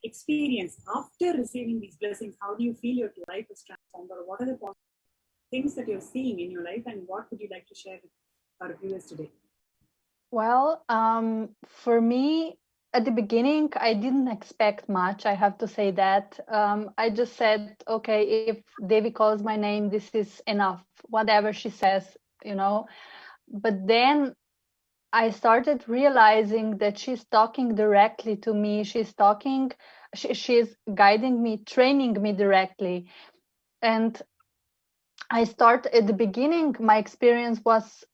experience after receiving these blessings? How do you feel your life is transformed, or what are the things that you're seeing in your life, and what would you like to share with our viewers today? Well, for me, at the beginning, I didn't expect much. I have to say that. I just said, okay, if Devi calls my name, this is enough. Whatever she says, you know. But then I started realizing that she's talking directly to me. She's talking, she's guiding me, training me directly. And I start at the beginning, my experience was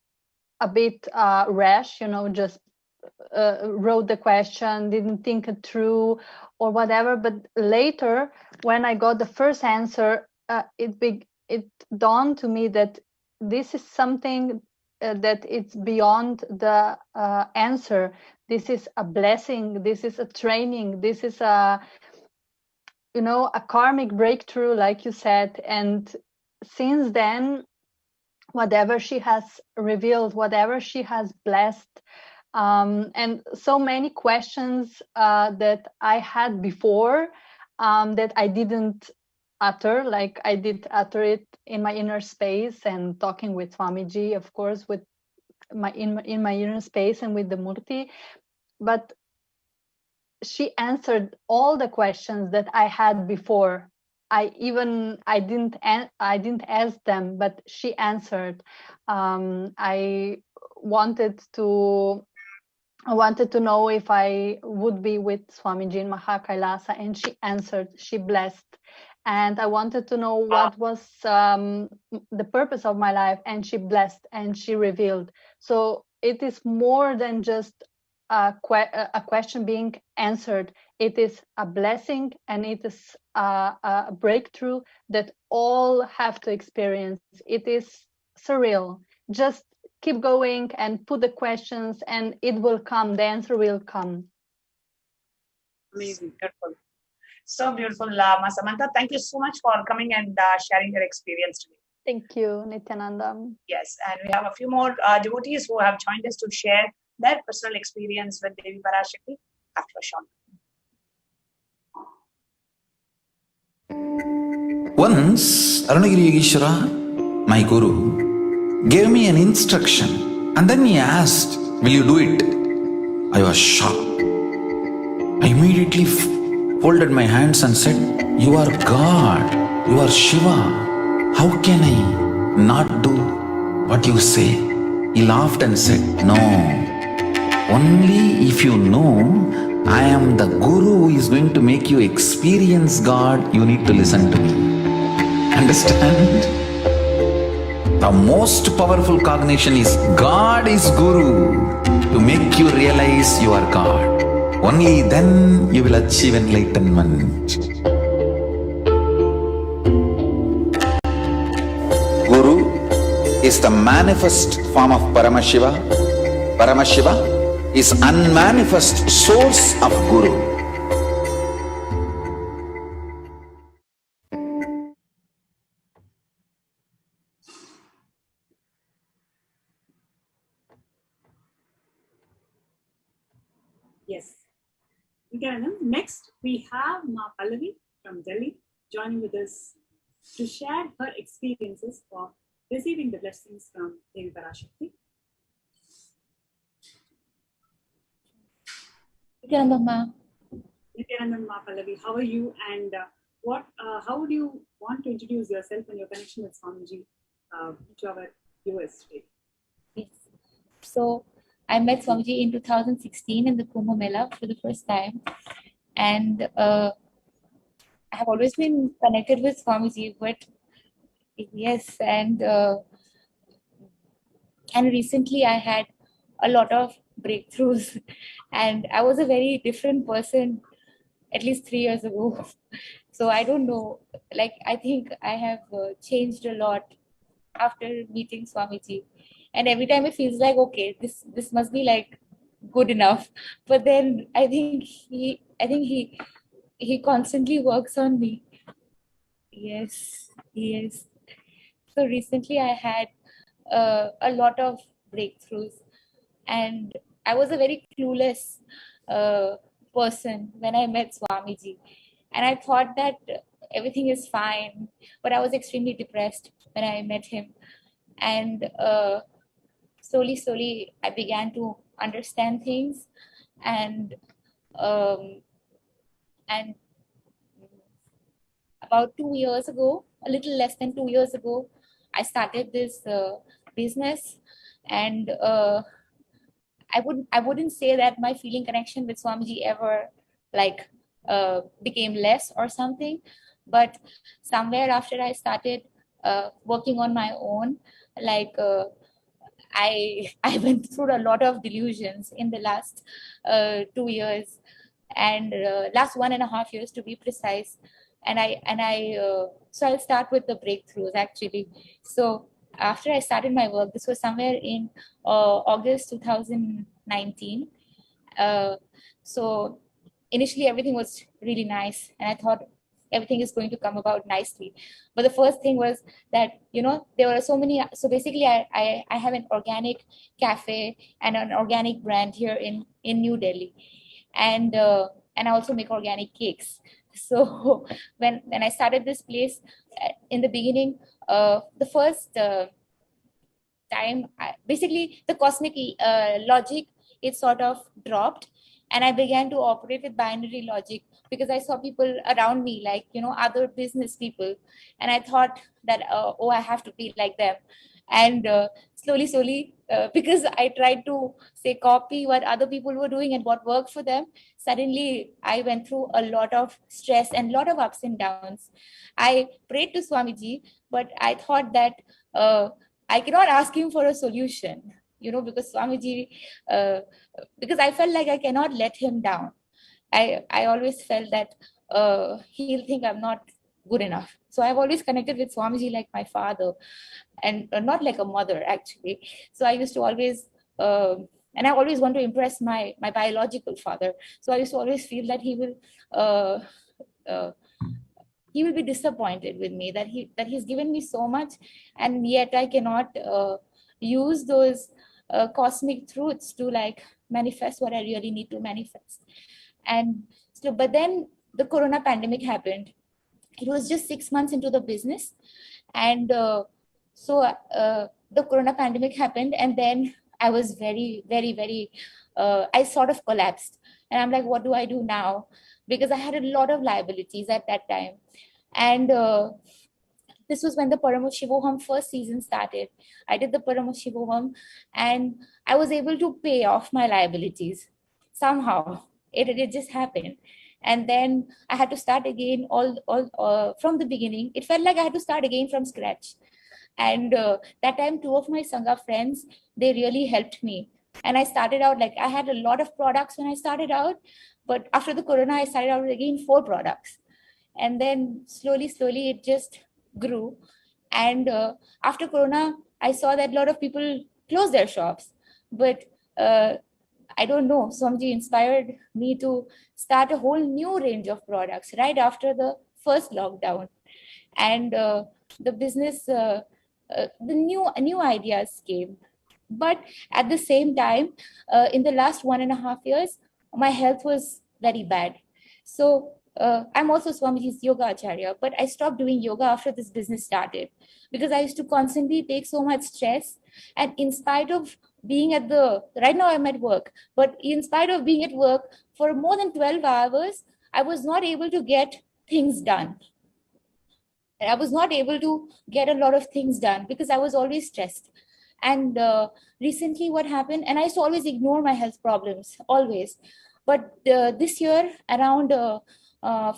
a bit rash, you know, just wrote the question, didn't think it through or whatever. But later, when I got the first answer, it dawned to me that this is something that it's beyond the answer. This is a blessing. This is a training. This is a, you know, a karmic breakthrough, like you said. And since then, whatever she has revealed, whatever she has blessed, and so many questions that I had before that I didn't utter, like I did utter it in my inner space and talking with Swamiji, of course, with my in my inner space and with the Murti. But she answered all the questions that I had before. I didn't ask them, but she answered. I wanted to know if I would be with Swamiji in Mahakailasa, and she answered. She blessed. And I wanted to know what was the purpose of my life, and she blessed and she revealed. So it is more than just a question being answered. It is a blessing, and it is a breakthrough that all have to experience. It is surreal. Just keep going and put the questions, and it will come. The answer will come. Amazing, beautiful. So beautiful, Ma Samantha. Thank you so much for coming and sharing your experience today. Thank you, Nityananda. Yes, and we have a few more devotees who have joined us to share their personal experience with Devi Parashakti after a short. Once, Arunagiri Yogeshwara, my guru, gave me an instruction, and then he asked, "Will you do it?" I was shocked. I immediately folded my hands and said, "You are God, you are Shiva. How can I not do what you say?" He laughed and said, "No, only if you know I am the Guru who is going to make you experience God, you need to listen to me." Understand? The most powerful cognition is God is Guru to make you realize you are God. Only then you will achieve enlightenment. Guru is the manifest form of Paramashiva. Paramashiva is unmanifest source of Guru. Yes. Next, we have Ma Pallavi from Delhi joining with us to share her experiences of receiving the blessings from Devi Parashakti. Nityananda Ma. Nityananda Ma Pallavi, how are you, and how would you want to introduce yourself and your connection with Swamiji to our viewers today? Yes. So I met Swamiji in 2016 in the Kumbh Mela for the first time, and I have always been connected with Swamiji. But yes, and recently I had a lot of breakthroughs, and I was a very different person at least 3 years ago. So I don't know. Like, I think I have changed a lot after meeting Swamiji. And every time it feels like, okay, this must be like good enough. But then I think he constantly works on me. Yes. So recently I had a lot of breakthroughs, and I was a very clueless person when I met Swamiji. And I thought that everything is fine, but I was extremely depressed when I met him. And slowly, I began to understand things. And about 2 years ago, a little less than 2 years ago, I started this business. And I wouldn't say that my feeling connection with Swamiji ever became less or something, but somewhere after I started working on my own, I went through a lot of delusions in the last 2 years, and last 1.5 years to be precise. So I'll start with the breakthroughs actually. So after I started my work, this was somewhere in August 2019. So initially everything was really nice, and I thought everything is going to come about nicely. But the first thing was that, there were so basically I have an organic cafe and an organic brand here in New Delhi. And I also make organic cakes. So when I started this place in the beginning, the first time, basically the cosmic logic, it sort of dropped, and I began to operate with binary logic, because I saw people around me, other business people, and I thought that, I have to be like them. And slowly, because I tried to copy what other people were doing and what worked for them, suddenly I went through a lot of stress and a lot of ups and downs. I prayed to Swamiji, but I thought that I cannot ask him for a solution, because Swamiji, because I felt like I cannot let him down. I always felt that he'll think I'm not good enough. So I've always connected with Swamiji like my father, and not like a mother actually. So I used to always, and I always want to impress my biological father. So I used to always feel that he will be disappointed with me, that he's given me so much, and yet I cannot use those cosmic truths to manifest what I really need to manifest. And so, but then the corona pandemic happened. It was just 6 months into the business, and so the corona pandemic happened, and then I was very, very, very, I sort of collapsed, and I'm like, what do I do now? Because I had a lot of liabilities at that time. And this was when the Paramashivoham first season started. I did the Paramashivoham, and I was able to pay off my liabilities somehow. It just happened. And then I had to start again all from the beginning. It felt like I had to start again from scratch. And that time, 2 of my Sangha friends, they really helped me. And I started out, I had a lot of products when I started out, but after the corona, I started out with again 4 products. And then slowly, it just grew. And after corona, I saw that a lot of people closed their shops. But I don't know, Swamiji inspired me to start a whole new range of products right after the first lockdown. And the business, the new ideas came. But at the same time, in the last 1.5 years, my health was very bad. So I'm also Swamiji's yoga acharya, but I stopped doing yoga after this business started, because I used to constantly take so much stress. And in spite of being right now I'm at work, but in spite of being at work for more than 12 hours, I was not able to get things done. I was not able to get a lot of things done because I was always stressed. And recently what happened, and I used to always ignore my health problems, always. But this year around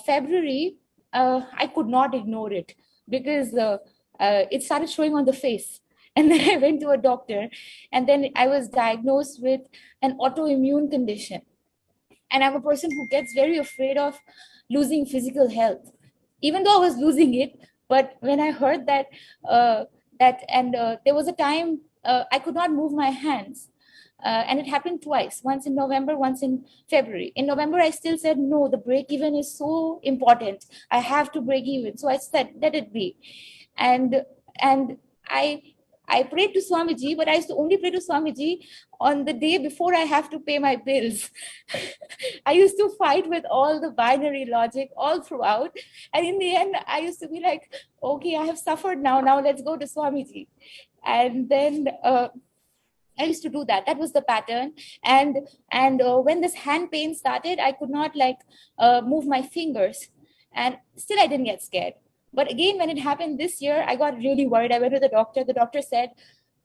February, I could not ignore it, because it started showing on the face. And then I went to a doctor, and then I was diagnosed with an autoimmune condition. And I'm a person who gets very afraid of losing physical health, even though I was losing it. But when I heard that, there was a time I could not move my hands. And it happened twice, once in November, once in February. In November, I still said, no, the break even is so important. I have to break even. So I said, let it be. And I prayed to Swamiji, but I used to only pray to Swamiji on the day before I have to pay my bills. I used to fight with all the binary logic all throughout. And in the end, I used to be like, okay, I have suffered now. Now let's go to Swamiji. And then I used to do that. That was the pattern. And when this hand pain started, I could not move my fingers. And still I didn't get scared. But again, when it happened this year, I got really worried. I went to the doctor. The doctor said,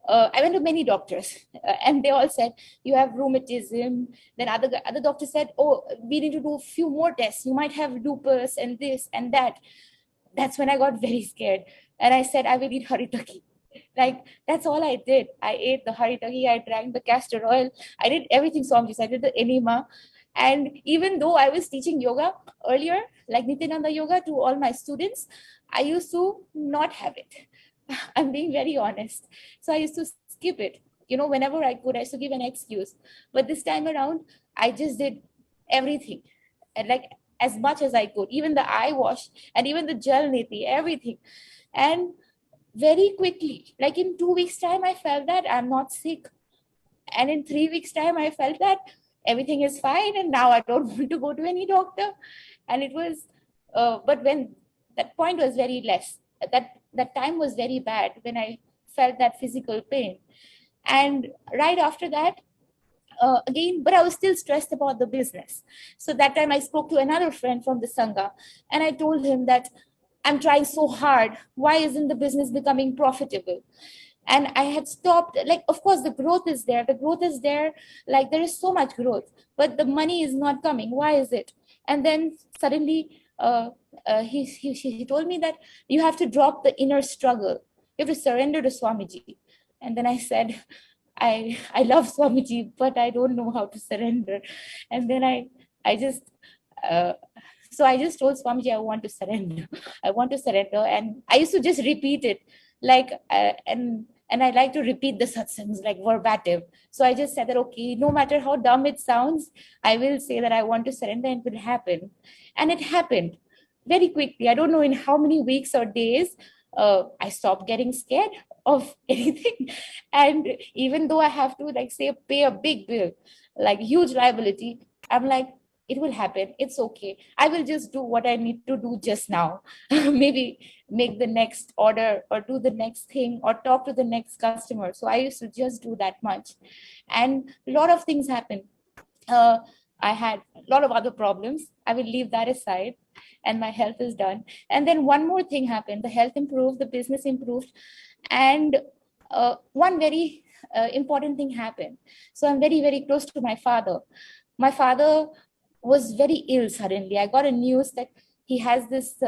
I went to many doctors and they all said, you have rheumatism. Then other doctors said, oh, we need to do a few more tests. You might have lupus and this and that. That's when I got very scared. And I said, I will eat haritaki. That's all I did. I ate the haritaki. I drank the castor oil. I did everything Swamiji. I did the enema. And even though I was teaching yoga earlier, like Nityananda yoga to all my students, I used to not have it. I'm being very honest. So I used to skip it. Whenever I could, I used to give an excuse. But this time around, I just did everything. And as much as I could, even the eye wash and even the gel niti, everything. And very quickly, in 2 weeks' time, I felt that I'm not sick. And in 3 weeks' time, I felt that everything is fine. And now I don't want to go to any doctor. And it was, but when that point was very less, that time was very bad when I felt that physical pain. And right after that, again, but I was still stressed about the business. So that time I spoke to another friend from the Sangha and I told him that I'm trying so hard. Why isn't the business becoming profitable? And I had stopped, of course, the growth is there. The growth is there. There is so much growth, but the money is not coming. Why is it? And then suddenly he told me that you have to drop the inner struggle. You have to surrender to Swamiji. And then I said, I love Swamiji, but I don't know how to surrender. And then I just told Swamiji, I want to surrender. I want to surrender. And I used to just repeat it and I like to repeat the satsangs verbatim. So I just said that, okay, no matter how dumb it sounds, I will say that I want to surrender and it will happen. And it happened very quickly. I don't know in how many weeks or days, I stopped getting scared of anything. And even though I have to pay a big bill, huge liability, I'm like, it will happen. It's okay. I will just do what I need to do just now. Maybe make the next order or do the next thing or talk to the next customer. So I used to just do that much. And a lot of things happened. I had a lot of other problems. I will leave that aside and my health is done. And then one more thing happened. The health improved, the business improved. And one very important thing happened. So I'm very, very close to my father. My father was very ill suddenly. I got a news that he has this,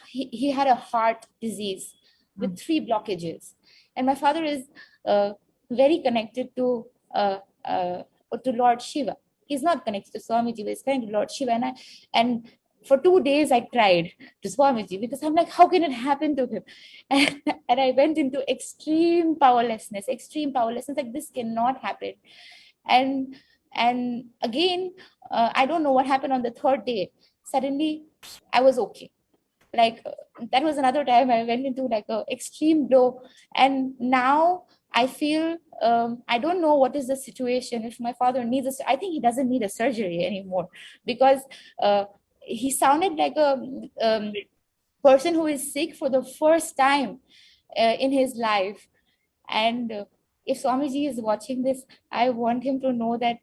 he had a heart disease with 3 blockages. And my father is very connected to Lord Shiva. He's not connected to Swamiji, but he's connected to Lord Shiva. And for 2 days, I cried to Swamiji because I'm like, how can it happen to him? And I went into extreme powerlessness, like this cannot happen. And again, I don't know what happened on the 3rd day. Suddenly, I was okay. That was another time I went into a extreme low. And now I feel, I don't know what is the situation. If my father needs I think he doesn't need a surgery anymore because he sounded like a person who is sick for the first time in his life. And if Swamiji is watching this, I want him to know that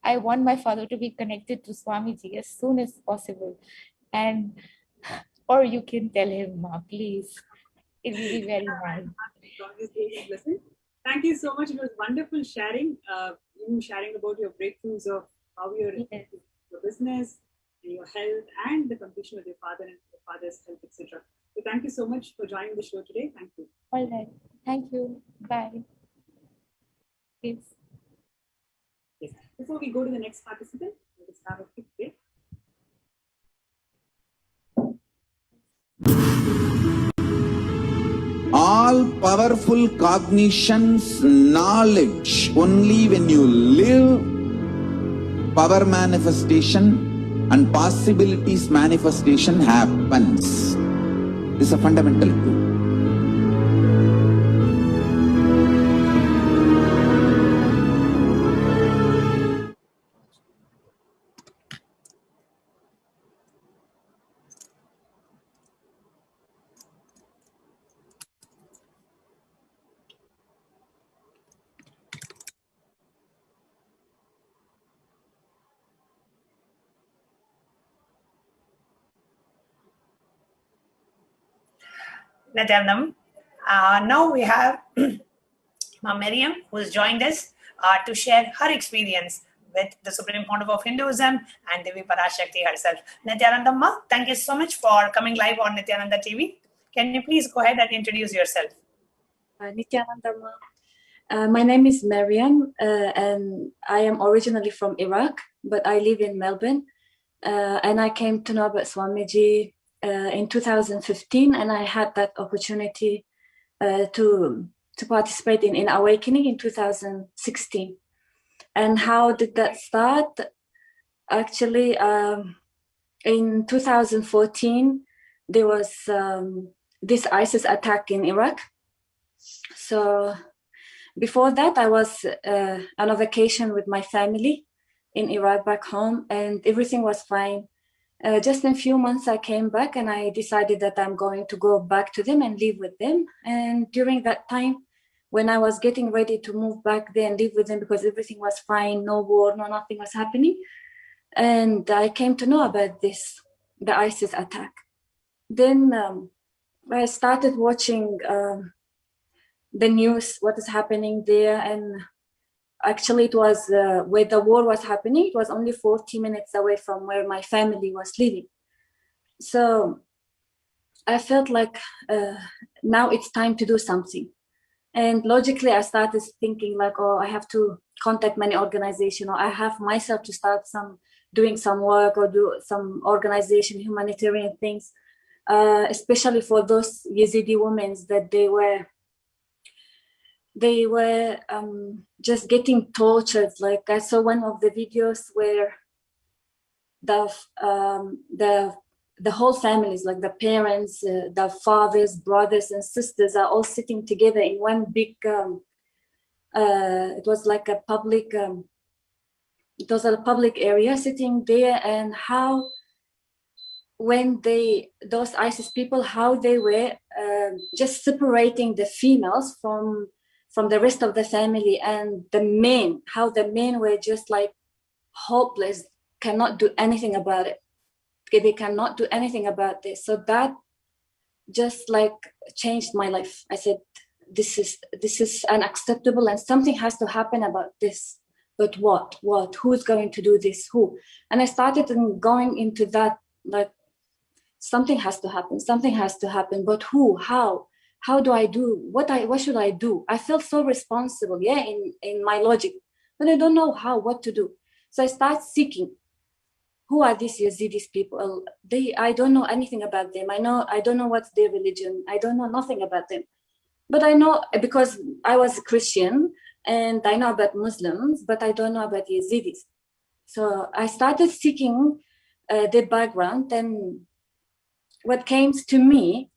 I want my father to be connected to Swamiji as soon as possible. Or you can tell him, Ma, please. It will be very nice. Thank you so much. It was wonderful sharing. You sharing about your breakthroughs of how you're in your business, and your health, and the completion of your father and your father's health, etc. So thank you so much for joining the show today. Thank you. All right. Thank you. Bye. Please. Yes. Before we go to the next participant, let's have a quick break. All powerful cognitions, knowledge, only when you live, power manifestation and possibilities manifestation happens. This is a fundamental truth. Nityanandam. Now we have Miriam, who has joined us to share her experience with the Supreme Pontiff of Hinduism and Devi Parashakti herself. Nityanandam, thank you so much for coming live on Nityananda TV. Can you please go ahead and introduce yourself? Nityanandam. My name is Mariam, and I am originally from Iraq, but I live in Melbourne. And I came to know about Swamiji in 2015, and I had that opportunity to participate in Awakening in 2016. And how did that start? Actually, in 2014, there was this ISIS attack in Iraq. So before that, I was on a vacation with my family in Iraq back home, and everything was fine. Just in a few months, I came back and I decided that I'm going to go back to them and live with them. And during that time, when I was getting ready to move back there and live with them because everything was fine, no war, no nothing was happening. And I came to know about this, the ISIS attack. Then I started watching the news, what is happening there. And actually it was where the war was happening, it was only 40 minutes away from where my family was living. So I felt like now it's time to do something. And logically, I started thinking like, oh, I have to contact many organizations, or I have myself to start doing some work or do some organization, humanitarian things, especially for those Yazidi women that they were just getting tortured. Like I saw one of the videos where the whole families, like the parents, the fathers, brothers, and sisters are all sitting together in one big, it was like a public, it was a public area sitting there, and how when those ISIS people, how they were just separating the females from the rest of the family, and the men, how the men were just like hopeless, cannot do anything about it. They cannot do anything about this. So that just like changed my life. I said, this is unacceptable, and something has to happen about this. But what? Who's going to do this? Who? And I started going into that, like, something has to happen. But who? How do I do? What should I do? I felt so responsible, in my logic, but I don't know what to do. So I start seeking. Who are these Yazidis people? I don't know anything about them. I don't know what's their religion. I don't know nothing about them. But I know, because I was a Christian, and I know about Muslims, but I don't know about Yazidis. So I started seeking their background, and what came to me,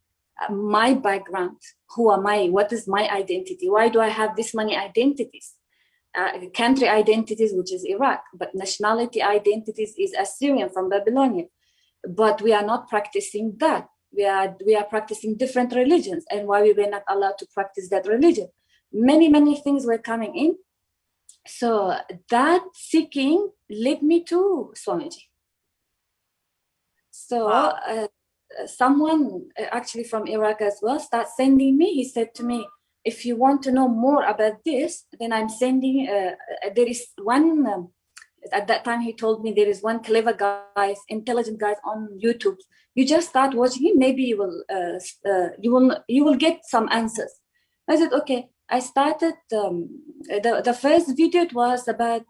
my background, who am I? What is my identity? Why do I have this many identities? Country identities, which is Iraq, but nationality identities is Assyrian from Babylonia. But we are not practicing that. We are practicing different religions, and why we were not allowed to practice that religion. Many things were coming in. So that seeking led me to Swamiji. So someone actually from Iraq as well started sending me. He said to me, if you want to know more about this, then I'm sending, there is one, at that time he told me there is one clever guy, intelligent guy on YouTube. You just start watching him, maybe you will get some answers. I said, okay. I started, the first video, it was about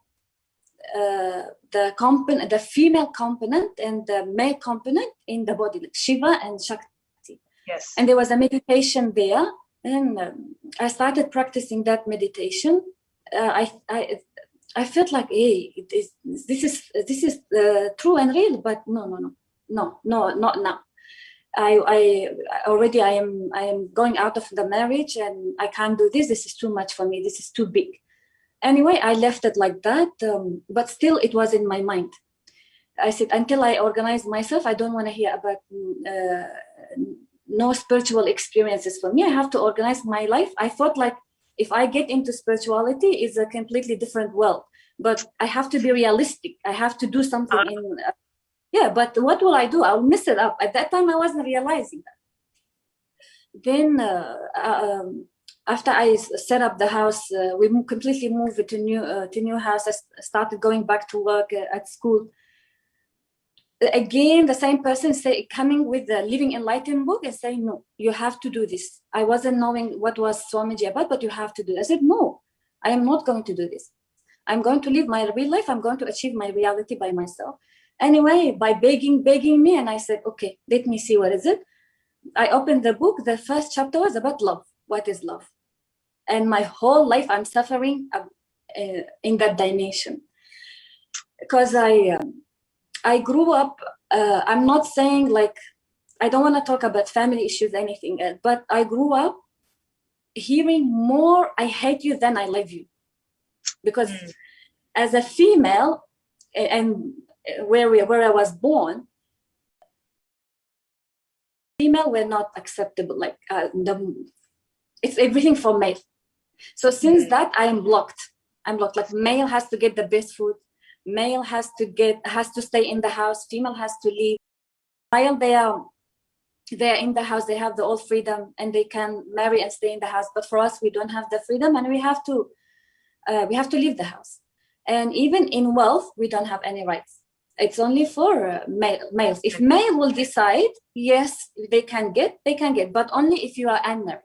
the female component and the male component in the body, like Shiva and Shakti. Yes. And there was a meditation there. And I started practicing that meditation. I felt like, hey, this is true and real, but no, not now. I am going out of the marriage, and I can't do this. This is too much for me. This is too big. Anyway, I left it like that, but still it was in my mind. I said, until I organize myself, I don't want to hear about no spiritual experiences for me. I have to organize my life. I thought like if I get into spirituality, it's a completely different world, but I have to be realistic. I have to do something but what will I do? I'll mess it up. At that time, I wasn't realizing that. then after I set up the house, we completely moved to new house. I started going back to work at school. Again, the same person coming with the Living Enlightened book and saying, no, you have to do this. I wasn't knowing what was Swamiji about, but you have to do it. I said, no, I am not going to do this. I'm going to live my real life. I'm going to achieve my reality by myself. Anyway, by begging me, and I said, okay, let me see, what is it? I opened the book. The first chapter was about love. What is love? And my whole life I'm suffering in that dimension. Because I grew up, I'm not saying like, I don't want to talk about family issues, anything else, but I grew up hearing more, I hate you than I love you. Because as a female, and where I was born, female were not acceptable. Like it's everything for male. So since that, I am blocked. I'm blocked. Like male has to get the best food. Male has to stay in the house. Female has to leave. While they are in the house, they have the all freedom and they can marry and stay in the house. But for us, we don't have the freedom, and we have to leave the house. And even in wealth, we don't have any rights. It's only for males. If male will decide, yes, they can get, but only if you are unmarried.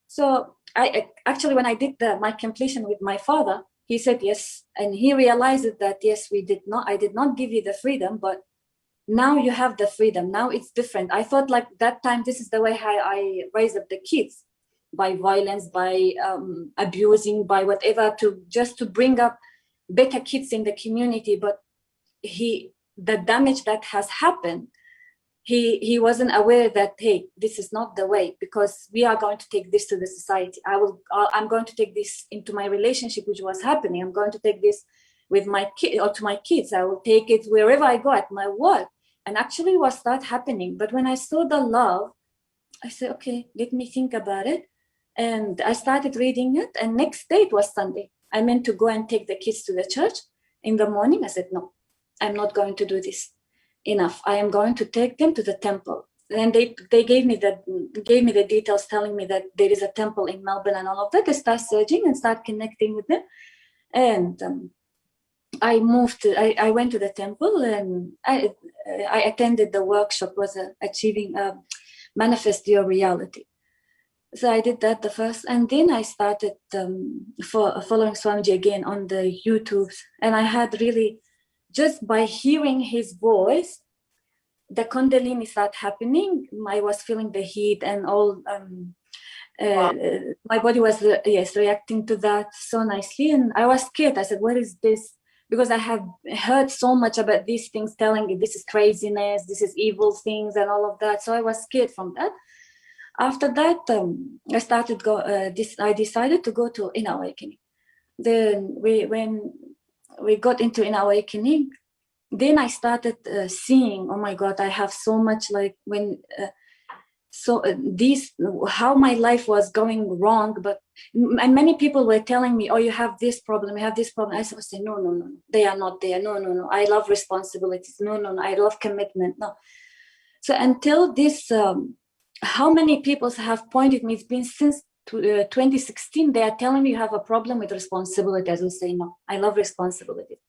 So I actually, when I did my completion with my father, he said yes, and he realized that yes, I did not give you the freedom, but now you have the freedom. Now it's different. I thought like that time, this is the way I raise up the kids, by violence, by abusing, by whatever, to bring up better kids in the community. But the damage that has happened, he wasn't aware that, hey, this is not the way, because we are going to take this to the society. I'm going to take this into my relationship, which was happening. I'm going to take this with my kid or to my kids. I will take it wherever I go, at my work. And actually was start happening. But when I saw the love, I said, okay, let me think about it. And I started reading it. And next day it was Sunday. I meant to go and take the kids to the church in the morning. I said, no, I'm not going to do this. Enough. I am going to take them to the temple. And they gave me the details, telling me that there is a temple in Melbourne and all of that. I start searching and start connecting with them. And I went to the temple, and I attended the workshop, was achieving manifest your reality. So I did that the first, and then I started following Swamiji again on the YouTube. And I had really, just by hearing his voice, the Kundalini started happening. I was feeling the heat and all. Wow. My body was reacting to that so nicely, and I was scared. I said, "What is this?" Because I have heard so much about these things, telling me this is craziness, this is evil things, and all of that. So I was scared from that. After that, I decided to go to Inner Awakening. Then when we got into Inner Awakening, then I started seeing, oh my God, I have so much, like how my life was going wrong. And many people were telling me, oh, you have this problem, I was saying, no, they are not there. No, I love responsibilities. No, I love commitment. No. So until this, how many people have pointed me, it's been since 2016, they are telling me you have a problem with responsibility. As I say, no, I love responsibility.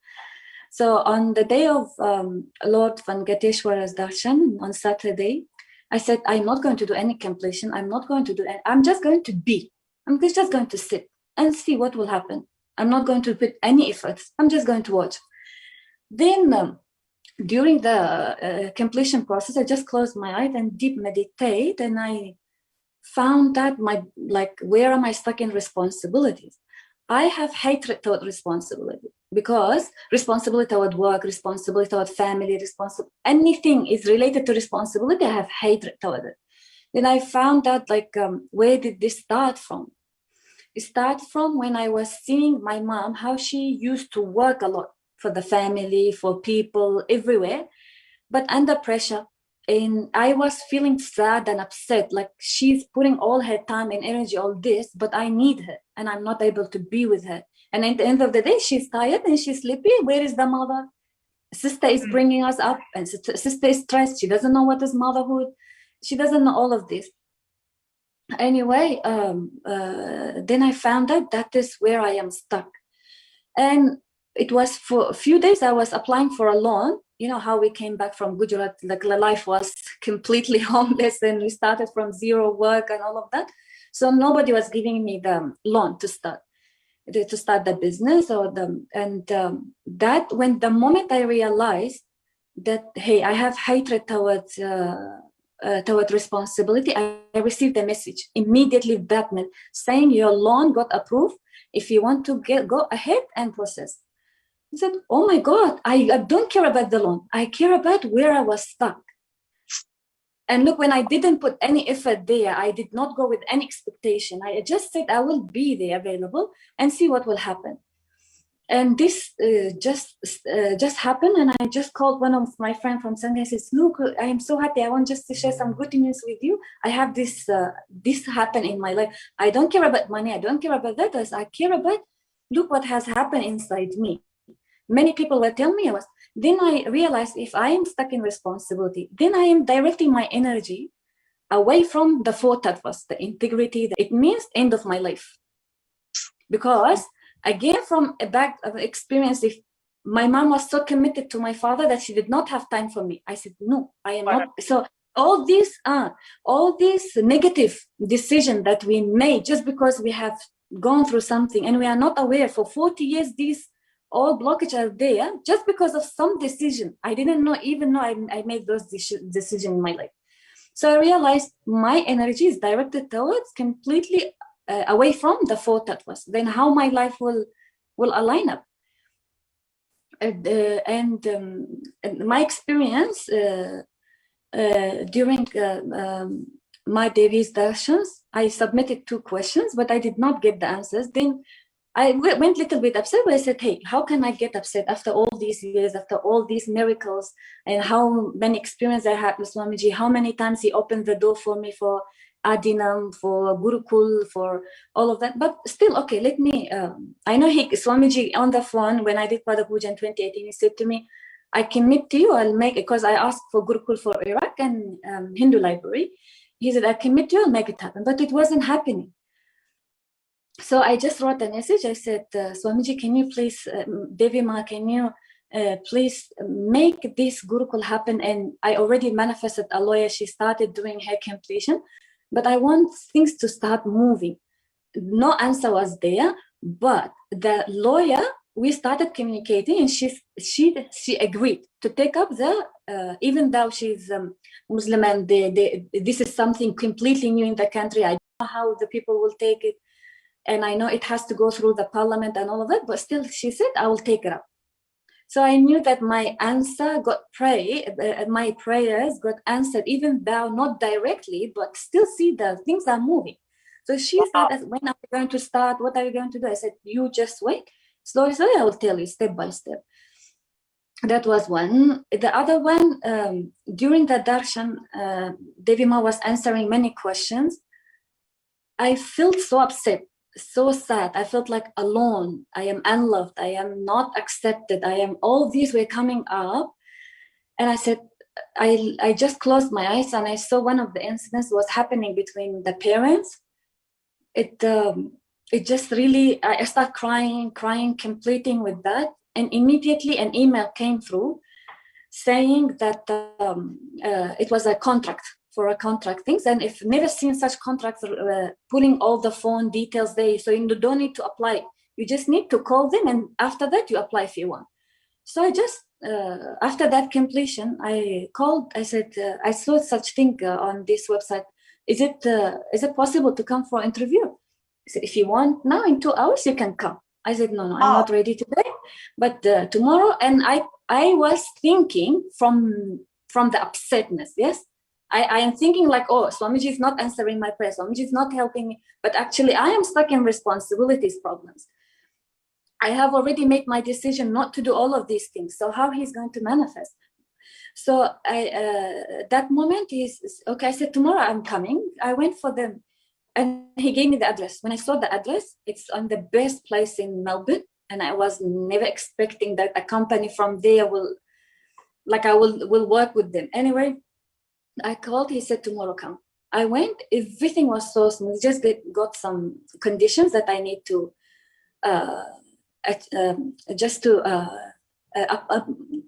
So on the day of Lord Venkateshwara's darshan on Saturday, I said, I'm not going to do any completion. I'm just going to be. I'm just going to sit and see what will happen. I'm not going to put any efforts. I'm just going to watch. Then during the completion process, I just closed my eyes and deep meditate. And I found that where am I stuck in responsibilities? I have hatred toward responsibility, because responsibility toward work, responsibility toward family, anything is related to responsibility, I have hatred toward it. Then I found out where did this start from? It started from when I was seeing my mom, how she used to work a lot for the family, for people everywhere, but under pressure. And I was feeling sad and upset, like she's putting all her time and energy, all this, but I need her and I'm not able to be with her. And at the end of the day, she's tired and she's sleepy. Where is the mother? Sister is bringing us up, and sister is stressed. She doesn't know what is motherhood. She doesn't know all of this. Anyway, then I found out that is where I am stuck. And it was for a few days I was applying for a loan. You know how we came back from Gujarat, like life was completely homeless and we started from zero work and all of that. So nobody was giving me the loan to start the business that when the moment I realized that, hey, I have hatred towards responsibility, I received a message immediately that meant saying your loan got approved. If you want to go ahead and process. I said, oh my God, I don't care about the loan. I care about where I was stuck. And look, when I didn't put any effort there, I did not go with any expectation. I just said I will be there available and see what will happen. And this just happened. And I just called one of my friends from Shanghai. I says, look, I am so happy. I want just to share some good news with you. I have this happen in my life. I don't care about money. I don't care about that. I care about, look what has happened inside me. Many people will tell me, then I realized if I am stuck in responsibility, then I am directing my energy away from the four tattvas, the integrity. It means end of my life. Because again, from a back of experience, if my mom was so committed to my father that she did not have time for me, I said, no, I am not. So all these negative decisions that we made just because we have gone through something and we are not aware for 40 years, these all blockages are there just because of some decision. I didn't even know I made those decisions in my life. So I realized my energy is directed towards completely away from the four tattvas. Then how my life will align up. And my experience during my Devi's darshans, I submitted 2 questions, but I did not get the answers. Then I went a little bit upset, but I said, hey, how can I get upset after all these years, after all these miracles, and how many experiences I had with Swamiji, how many times he opened the door for me for Adinam, for Gurukul, for all of that. But still, okay, let me, I know Swamiji on the phone, when I did Pada Puja in 2018, he said to me, I commit to you, I'll make it, because I asked for Gurukul for Iraq and Hindu library. He said, I commit to you, I'll make it happen. But it wasn't happening. So I just wrote a message. I said, Swamiji, can you please, Devi Ma, can you please make this Gurukul happen? And I already manifested a lawyer. She started doing her completion, but I want things to start moving. No answer was there, but the lawyer, we started communicating, and she agreed to take up the, even though she's Muslim and this is something completely new in the country. I don't know how the people will take it. And I know it has to go through the parliament and all of that, but still she said, I will take it up. So I knew that my answer my prayers got answered, even though not directly, but still see the things are moving. So she said, when are we going to start? What are we going to do? I said, you just wait. Slowly, I will tell you step by step. That was one. The other one, during the darshan, Devi Ma was answering many questions. I felt so upset. So sad. I felt like alone. I am unloved. I am not accepted. All these were coming up. And I said, I just closed my eyes and I saw one of the incidents was happening between the parents. It just really, I started crying, completing with that. And immediately an email came through saying that it was a contract. For a contract things, and if never seen such contracts, putting all the phone details there, so you don't need to apply. You just need to call them, and after that you apply if you want. So I just after that completion, I called. I said, I saw such thing on this website. Is it possible to come for interview? He said, if you want now in 2 hours, you can come. I said, no, I'm not ready today, but tomorrow. And I was thinking from the upsetness, yes. I am thinking like, oh, Swamiji is not answering my prayer. Swamiji is not helping me. But actually, I am stuck in responsibilities problems. I have already made my decision not to do all of these things. So how he's going to manifest? So that moment is, okay, I said, tomorrow I'm coming. I went for them. And he gave me the address. When I saw the address, it's on the best place in Melbourne. And I was never expecting that a company from there will work with them. Anyway, I called, he said, tomorrow come. I went, everything was so smooth. Just got some conditions that I need to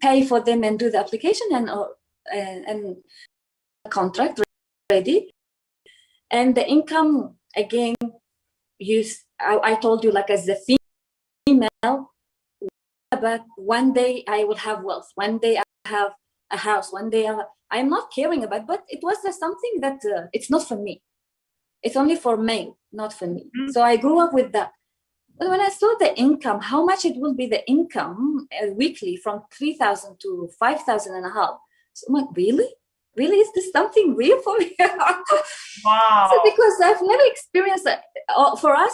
pay for them and do the application and contract ready. And the income, again, I told you, like, as a female, but one day I will have wealth, one day I have a house, one day I'm not caring about, but it was something that it's not for me. It's only for male, not for me. So I grew up with that. But when I saw the income, how much it will be the income weekly from 3,000 to 5,000 and a half. So I'm like, really? Really? Is this something real for me? Wow. So because I've never experienced that. For us,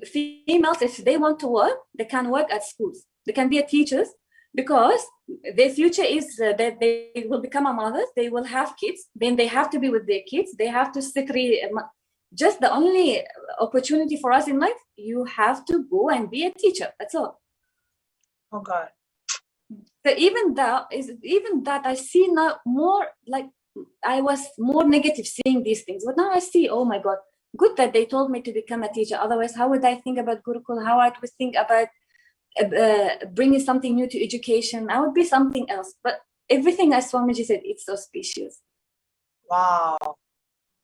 females, if they want to work, they can work at schools. They can be teachers because their future is that they will become a mother. They will have kids. Then they have to be with their kids. They have to just the only opportunity for us in life, you have to go and be a teacher. That's all. Oh God. So even that I see now more, like, I was more negative seeing these things, but now I see, oh my God, good that they told me to become a teacher. Otherwise, how would I think about Gurukul? How I would think about bringing something new to education? I would be something else. But everything, as Swamiji said, it's auspicious. Wow.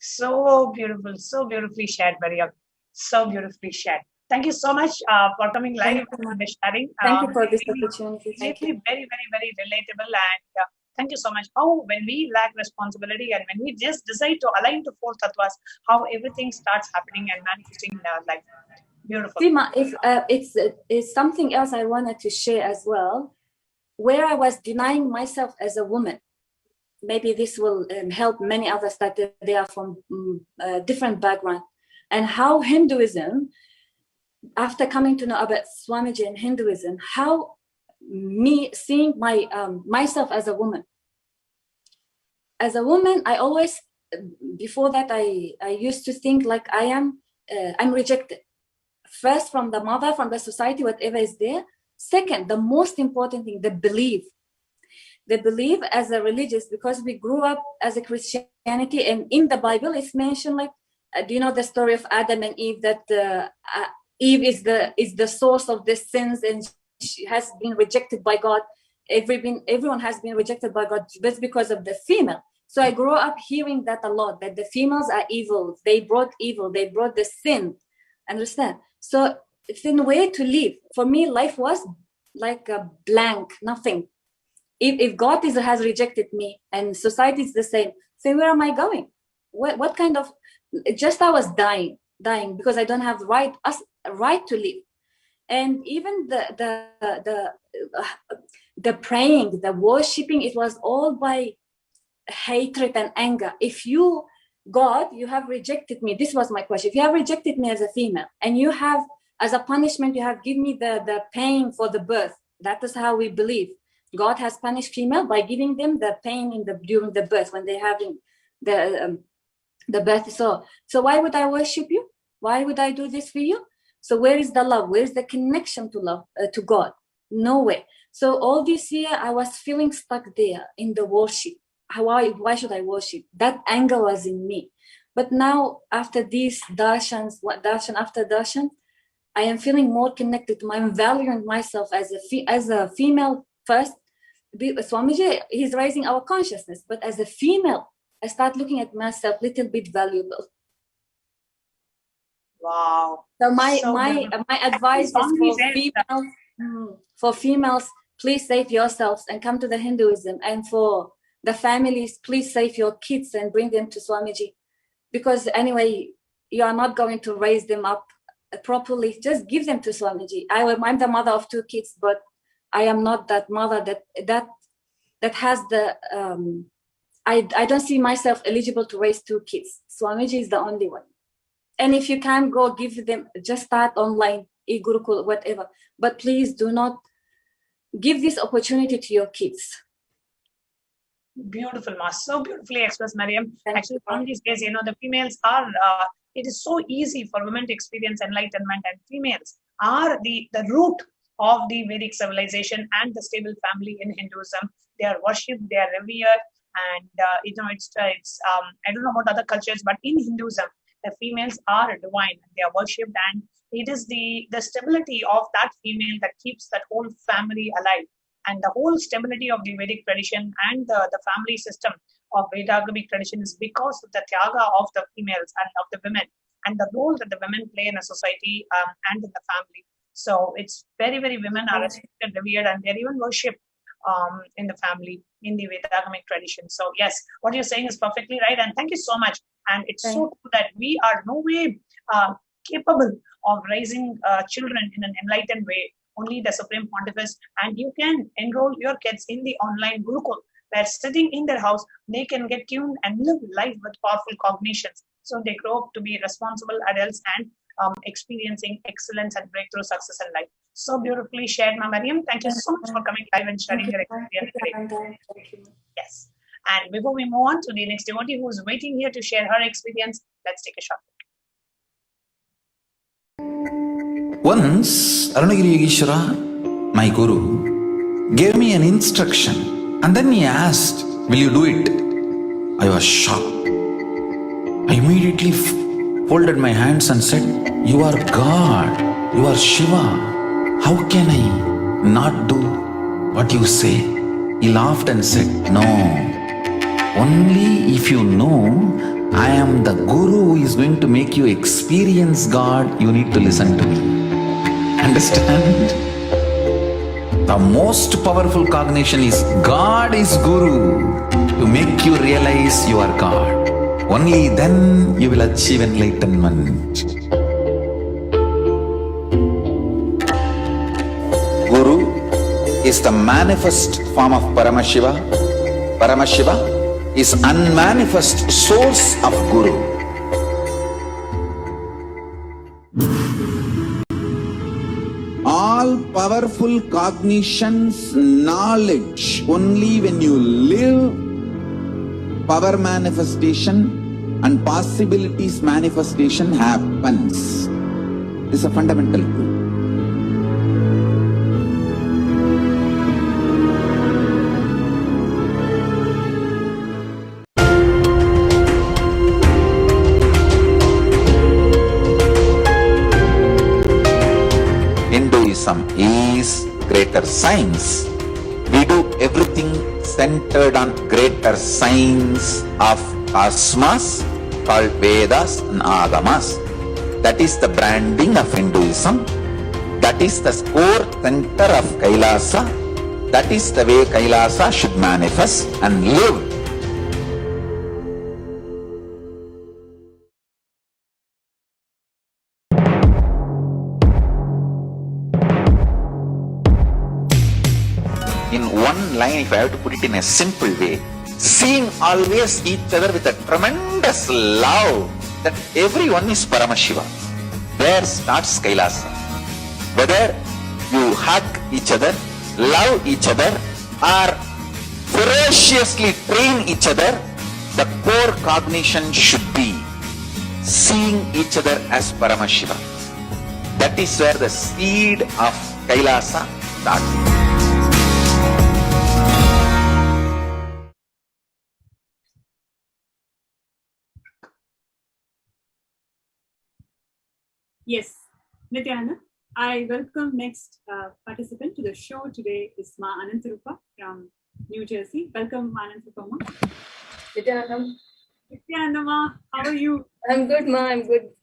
So beautiful, so beautifully shared, Mariam. So beautifully shared. Thank you so much for coming live and sharing. Thank you for this opportunity. Thank Really you. very, very, very relatable, and thank you so much. How when we lack responsibility and when we just decide to align to four tattvas, how everything starts happening and manifesting in our life. Beautiful. Seema, if it's something else I wanted to share as well, where I was denying myself as a woman. Maybe this will help many others that they are from different background, and how Hinduism, after coming to know about Swamiji and Hinduism, how me seeing myself as a woman. As a woman, I always, before that, I used to think like I'm rejected. First, from the mother, from the society, whatever is there. Second, the most important thing, the belief. The belief as a religious, because we grew up as a Christianity, and in the Bible it's mentioned, like, do you know the story of Adam and Eve, that Eve is the source of the sins, and she has been rejected by God. Everyone has been rejected by God just because of the female. So I grew up hearing that a lot, that the females are evil. They brought the sin. Understand? So it's in a way to live. For me, life was like a blank, nothing. If God has rejected me and society is the same, so where am I going? What kind of, just I was dying because I don't have the right to live. And even the praying, the worshiping, it was all by hatred and anger. If you, God, you have rejected me. This was my question. If you have rejected me as a female, and you have, as a punishment, you have given me the pain for the birth. That is how we believe. God has punished female by giving them the pain during the birth, when they having the birth. So why would I worship you? Why would I do this for you? So where is the love? Where is the connection to love, to God? Nowhere. So all this year I was feeling stuck there in the worship. Why should I worship? That anger was in me. But now, after these darshans, darshan after darshan, I am feeling more connected to I'm valuing myself as a female first. Swamiji, he's raising our consciousness, but as a female, I start looking at myself a little bit valuable. Wow. So my advice is for females, please save yourselves and come to the Hinduism. And for the families, please save your kids and bring them to Swamiji. Because anyway, you are not going to raise them up properly. Just give them to Swamiji. I'm the mother of 2 kids, but I am not that mother that has the I don't see myself eligible to raise 2 kids. Swamiji is the only one. And if you can't go, give them, just start online, e-Gurukul, whatever. But please do not give this opportunity to your kids. Beautiful, Ma. So beautifully expressed, Mariam. Actually, from these days, the females are, it is so easy for women to experience enlightenment, and females are the root of the Vedic civilization and the stable family in Hinduism. They are worshipped, they are revered, And it's I don't know about other cultures, but in Hinduism, the females are divine. They are worshipped, and it is the stability of that female that keeps that whole family alive. And the whole stability of the Vedic tradition and the family system of Vedagamic tradition is because of the tyaga of the females and of the women, and the role that the women play in a society and in the family. So it's very, very women are respected, revered, and they're even worshipped in the family, in the Vedagamic tradition. So yes, what you're saying is perfectly right, and thank you so much. And it's so true that we are no way capable of raising children in an enlightened way. Only the Supreme Pontifice, and you can enroll your kids in the online Gurukul, where sitting in their house, they can get tuned and live life with powerful cognitions. So they grow up to be responsible adults and experiencing excellence and breakthrough success in life. So beautifully shared, Ma Mariam. Thank you so much for coming live and sharing your experience today. Yes. And before we move on to the next devotee who is waiting here to share her experience, let's take a short break. Once, Arunagiri Yogeshwara, my guru, gave me an instruction and then he asked, "Will you do it?" I was shocked. I immediately folded my hands and said, "You are God, you are Shiva. How can I not do what you say?" He laughed and said, "No, only if you know I am the guru who is going to make you experience God, you need to listen to me." Understand? The most powerful cognition is God is Guru to make you realize you are God. Only then you will achieve enlightenment. Guru is the manifest form of Paramashiva. Paramashiva is unmanifest source of Guru. All powerful cognitions, knowledge, only when you live, power manifestation and possibilities manifestation happens. This is a fundamental truth. Hinduism is greater science. We do everything centered on greater science of cosmos called Vedas and Agamas. That is the branding of Hinduism. That is the core center of Kailasa. That is the way Kailasa should manifest and live. In one line, if I have to put it in a simple way, seeing always each other with a tremendous love that everyone is Paramashiva. There starts Kailasa. Whether you hug each other, love each other, or ferociously train each other, the core cognition should be seeing each other as Paramashiva. That is where the seed of Kailasa starts. Yes, Nityananda, I welcome next participant to the show today is Ma Anantarupa from New Jersey. Welcome, Ma Anantarupa. Nityananda, Ma, how are you? I'm good, Ma. I'm good.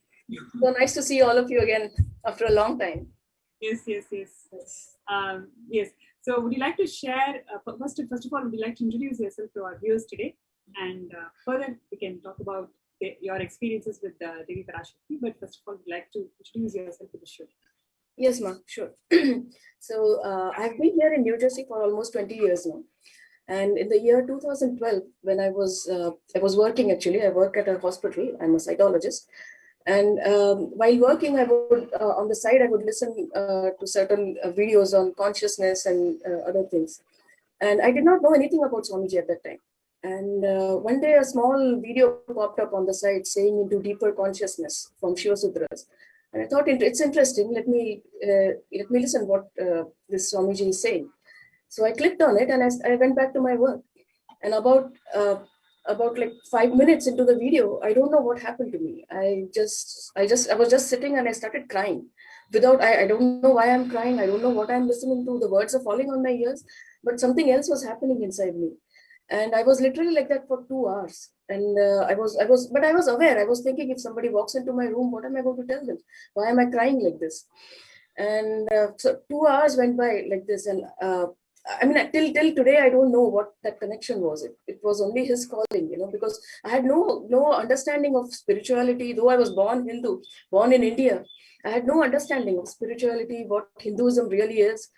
So nice to see all of you again after a long time. Yes. Yes. So would you like to share, first of all, would you like to introduce yourself to our viewers today? And further, we can talk about your experiences with Devi Parashakti. But first of all, would you like to introduce yourself to the show? Yes, Ma, sure. So I've been here in New Jersey for almost 20 years now. And in the year 2012, when I was working, actually, I work at a hospital. I'm a cytologist. And while working, I would on the side, I would listen to certain videos on consciousness and other things. And I did not know anything about Swamiji at that time. And one day, a small video popped up on the side saying into deeper consciousness from Shiva Sutras. And I thought it's interesting. Let me listen what this Swamiji is saying. So I clicked on it and I went back to my work. And about like 5 minutes into the video, I don't know what happened to me. I was just sitting and I started crying. I don't know why I'm crying. I don't know what I'm listening to. The words are falling on my ears, but something else was happening inside me. And I was literally like that for 2 hours. And but I was aware. I was thinking, if somebody walks into my room, what am I going to tell them? Why am I crying like this? And so 2 hours went by like this. And I mean, till today, I don't know what that connection was. It was only his calling, because I had no understanding of spirituality. Though I was born Hindu, born in India, I had no understanding of spirituality, what Hinduism really is.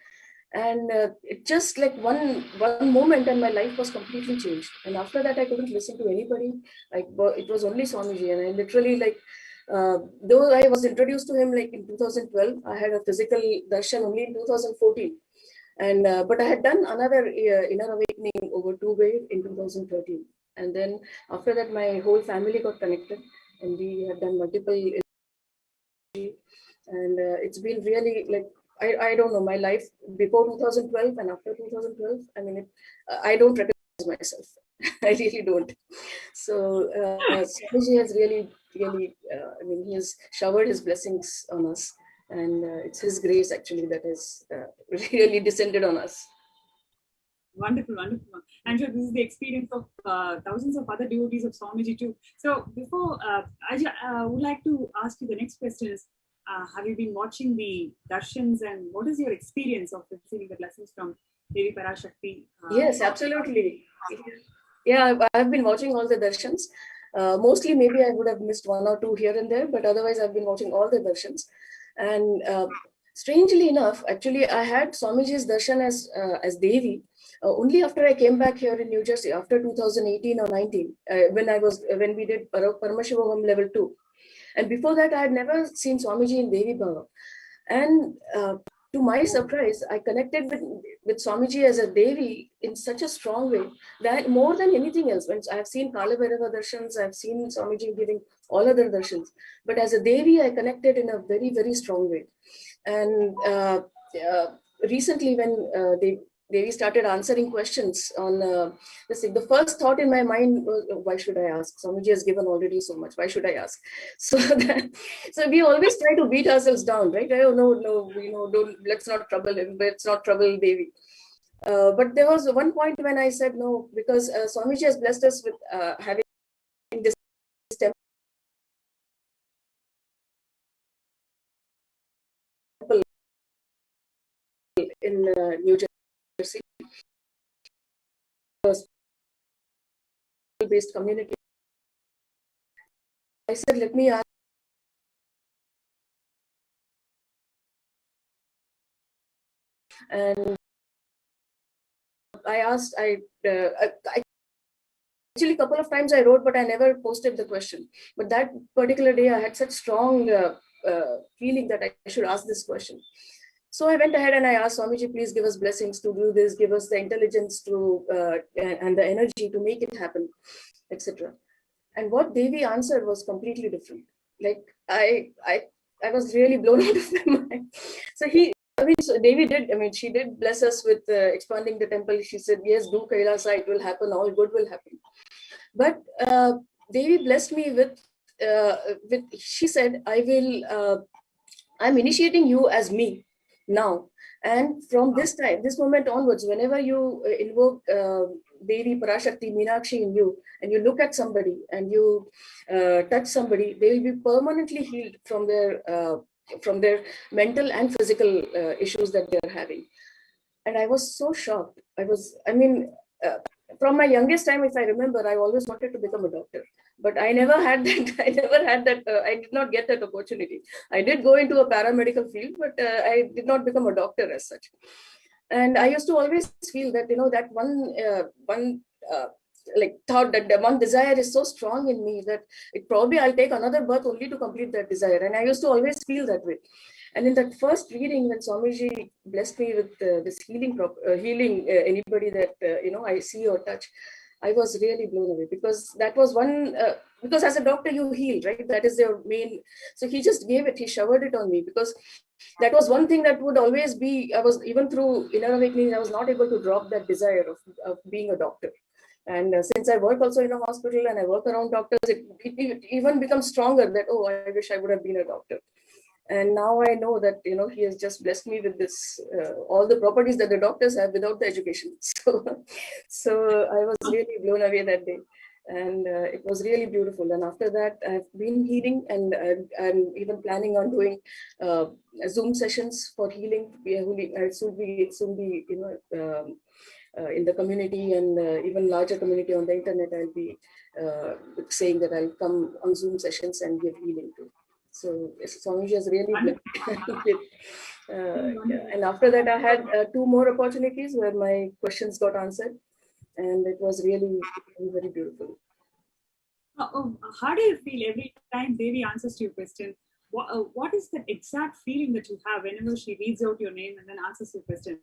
And it just like one moment, and my life was completely changed. And after that, I couldn't listen to anybody. Like, it was only Swamiji, and I literally like. Though I was introduced to him like in 2012, I had a physical darshan only in 2014. And but I had done another inner awakening over 2-way in 2013. And then after that, my whole family got connected, and we have done multiple. And it's been really like, I don't know, my life before 2012 and after 2012. I mean, I don't recognize myself. I really don't. So Swamiji has really, I mean, he has showered his blessings on us. And it's his grace actually that has really descended on us. Wonderful, wonderful. I'm sure this is the experience of thousands of other devotees of Swamiji too. So before, I would like to ask you the next question is, have you been watching the darshans, and what is your experience of receiving the blessings from Devi Parashakti? Yes, absolutely. Yeah, I've been watching all the darshans. Mostly maybe I would have missed 1 or 2 here and there, but otherwise I've been watching all the darshans. And strangely enough, actually, I had Swamiji's darshan as Devi only after I came back here in New Jersey after 2018 or 19, when we did Paramashivoham level 2. And before that, I had never seen Swamiji in Devi Bhava. And to my surprise, I connected with Swamiji as a Devi in such a strong way that more than anything else. When I've seen Kala Bhairava darshans, I've seen Swamiji giving all other darshans, but as a Devi, I connected in a very, very strong way. And recently, when Devi started answering questions on this thing, the first thought in my mind was, why should I ask? Swamiji has given already so much. Why should I ask? So we always try to beat ourselves down, right? Oh, no, let's not trouble him. Let's not trouble Devi. But there was one point when I said no, because Swamiji has blessed us with having this temple in New Jersey, based community. I said, let me ask. And I asked, actually, a couple of times I wrote, but I never posted the question. But that particular day, I had such strong feeling that I should ask this question. So I went ahead and I asked Swamiji, please give us blessings to do this, give us the intelligence to and the energy to make it happen, etc. And what Devi answered was completely different. Like I was really blown out of my mind. So Devi did. I mean, she did bless us with expanding the temple. She said, "Yes, do Kailasa. It will happen. All good will happen." But Devi blessed me with. She said, "I will. I'm initiating you as me now, and from this moment onwards, whenever you invoke Devi Parashakti Meenakshi in you, and you look at somebody and you touch somebody, they will be permanently healed from their mental and physical issues that they are having." And I was so shocked. From my youngest time, if I remember, I always wanted to become a doctor, but I never had that. I did not get that opportunity. I did go into a paramedical field, but I did not become a doctor as such. And I used to always feel that, that one thought, that one desire is so strong in me that I'll take another birth only to complete that desire. And I used to always feel that way. And in that first reading, when Swamiji blessed me with this healing anybody that I see or touch, I was really blown away, because that was one. Because as a doctor, you heal, right? That is your main. So he just gave it. He showered it on me, because that was one thing that would always be. I was, even through inner awakening, I was not able to drop that desire of being a doctor. And since I work also in a hospital and I work around doctors, it even becomes stronger that, oh, I wish I would have been a doctor. And now I know that, he has just blessed me with this, all the properties that the doctors have without the education. So I was really blown away that day. And it was really beautiful. And after that, I've been healing, and I'm even planning on doing Zoom sessions for healing. I'll soon be in the community, and even larger community on the internet. I'll be saying that I'll come on Zoom sessions and give healing too. So Swamiji has really blessed. And after that, I had 2 more opportunities where my questions got answered, and it was really very beautiful. How do you feel every time Devi answers to your question? What is the exact feeling that you have whenever she reads out your name and then answers your question?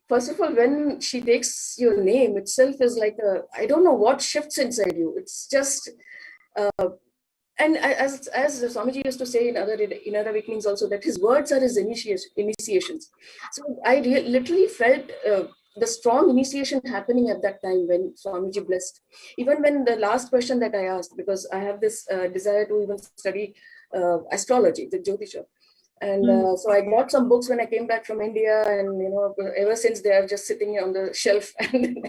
First of all, when she takes your name itself is like I don't know what shifts inside you. It's just, and as Swamiji used to say in other awakenings also, that his words are his initiations. So I literally felt the strong initiation happening at that time when Swamiji blessed. Even when the last question that I asked, because I have this desire to even study astrology, the Jyotisha. And so I got some books when I came back from India, and ever since they are just sitting on the shelf, and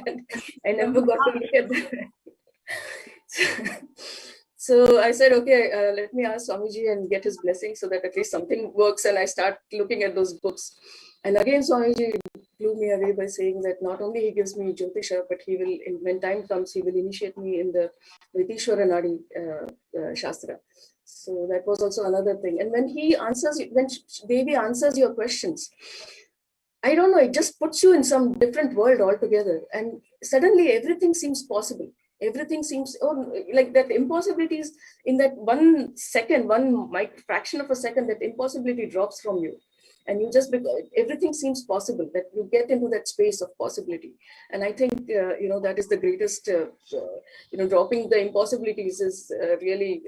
I never got to look at them. So I said, okay, let me ask Swamiji and get his blessing so that at least something works, and I start looking at those books. And again, Swamiji blew me away by saying that not only he gives me Jyotisha, but he will, when time comes, he will initiate me in the Vitishwara Nadi Shastra. So that was also another thing. And when Devi answers your questions, I don't know, it just puts you in some different world altogether. And suddenly everything seems possible. Everything seems, like that impossibilities in that 1 second, fraction of a second, that impossibility drops from you. And you just, everything seems possible, that you get into that space of possibility. And I think, that is the greatest, dropping the impossibilities is really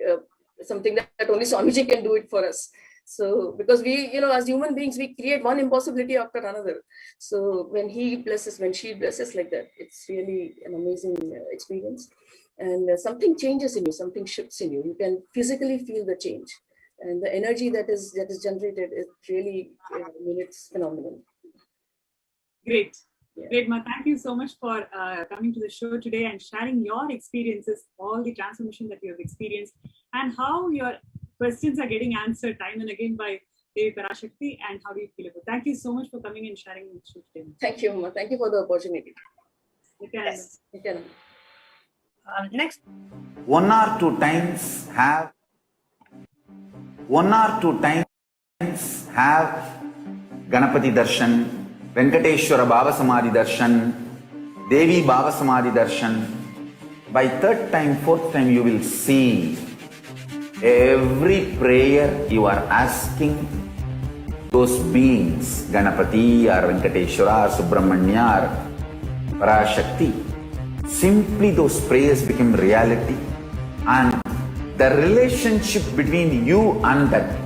something that only Swamiji can do it for us. So, because we, as human beings, we create one impossibility after another. So when she blesses like that, it's really an amazing experience. And something changes in you, something shifts in you. You can physically feel the change. And the energy that is generated is really, it's phenomenal. Great. Yeah. Great, Ma. Thank you so much for coming to the show today and sharing your experiences, all the transformation that you have experienced, and how your questions are getting answered time and again by Devi Parashakti, and how do you feel about it? Thank you so much for coming and sharing with the show today. Thank you, Ma. Thank you for the opportunity. Yes. Next. One or two times have Ganapati Darshan, Venkateshwara Baba Samadhi Darshan, Devi Baba Samadhi Darshan. By 3rd time, 4th time, you will see every prayer you are asking those beings, Ganapati or Venkateshwara or Subramanya or Parashakti. Simply those prayers become reality, and the relationship between you and that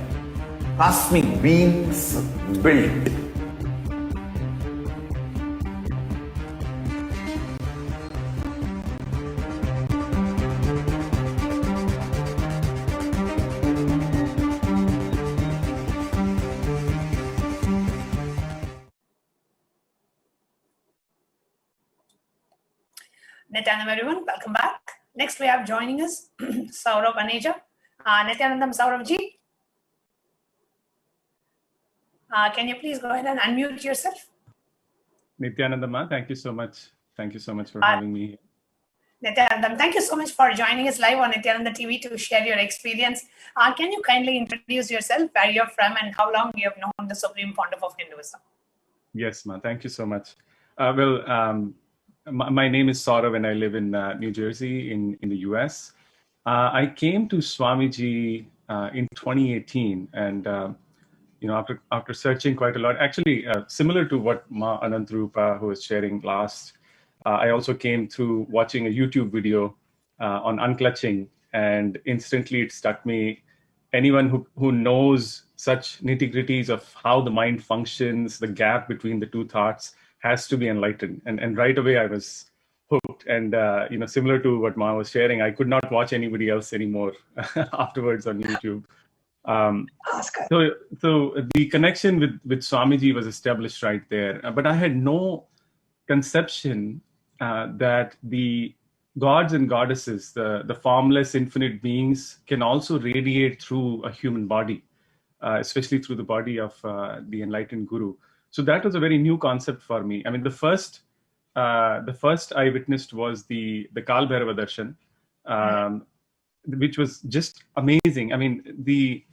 cosmic beings built. Nityanandam, everyone, welcome back. Next, we have joining us Saurav Aneja. Nityanandam, Saurav ji. Can you please go ahead and unmute yourself? Nityanandam, thank you so much. Thank you so much for having me. Nityanandam, thank you so much for joining us live on Nityananda TV to share your experience. Can you kindly introduce yourself, where you're from, and how long you have known the Supreme Pontiff of Hinduism? Yes, ma. Thank you so much. My name is Saurav and I live in New Jersey in the US. I came to Swamiji in 2018, and after searching quite a lot, actually similar to what Ma Anantrupa, who was sharing last, I also came through watching a YouTube video on unclutching, and instantly it struck me. Anyone who knows such nitty-gritties of how the mind functions, the gap between the two thoughts, has to be enlightened. And right away I was hooked. And similar to what Ma was sharing, I could not watch anybody else anymore afterwards on YouTube. So the connection with Swamiji was established right there. But I had no conception that the gods and goddesses, the formless infinite beings, can also radiate through a human body, especially through the body of the enlightened guru. So that was a very new concept for me. I mean, the first I witnessed was the Kal Bhairava Darshan, which was just amazing. I mean, the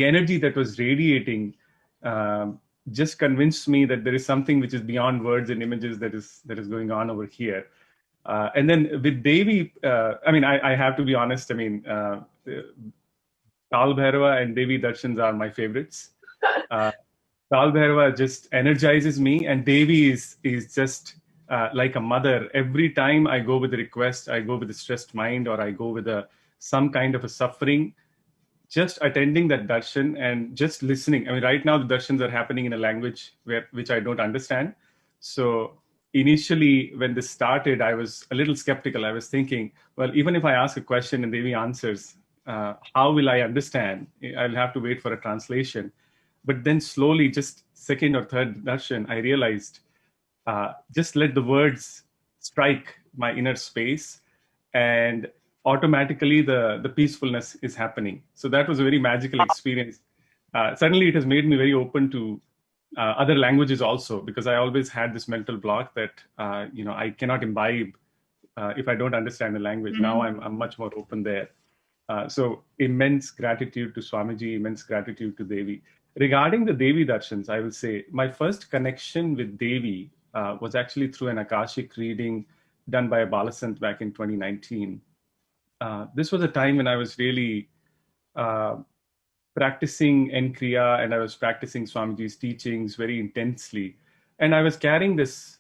energy that was radiating just convinced me that there is something which is beyond words and images that is going on over here. And then with Devi, I have to be honest. I mean, Kal Bhairava and Devi Darshans are my favorites. Kal Bhairava just energizes me, and Devi is just like a mother. Every time I go with a request, I go with a stressed mind, or I go with some kind of a suffering, just attending that darshan and just listening. I mean, right now the darshans are happening in a language which I don't understand. So initially, when this started, I was a little skeptical. I was thinking, well, even if I ask a question and Devi answers, how will I understand? I'll have to wait for a translation. But then slowly, just second or third darshan, I realized, just let the words strike my inner space, and automatically the peacefulness is happening. So that was a very magical experience. Suddenly, it has made me very open to other languages also, because I always had this mental block that I cannot imbibe if I don't understand the language. Mm-hmm. Now I'm much more open there. So immense gratitude to Swamiji, immense gratitude to Devi. Regarding the Devi Darshans, I will say my first connection with Devi was actually through an Akashic reading done by a Balasant back in 2019. This was a time when I was really practicing Nkriya, and I was practicing Swamiji's teachings very intensely. And I was carrying this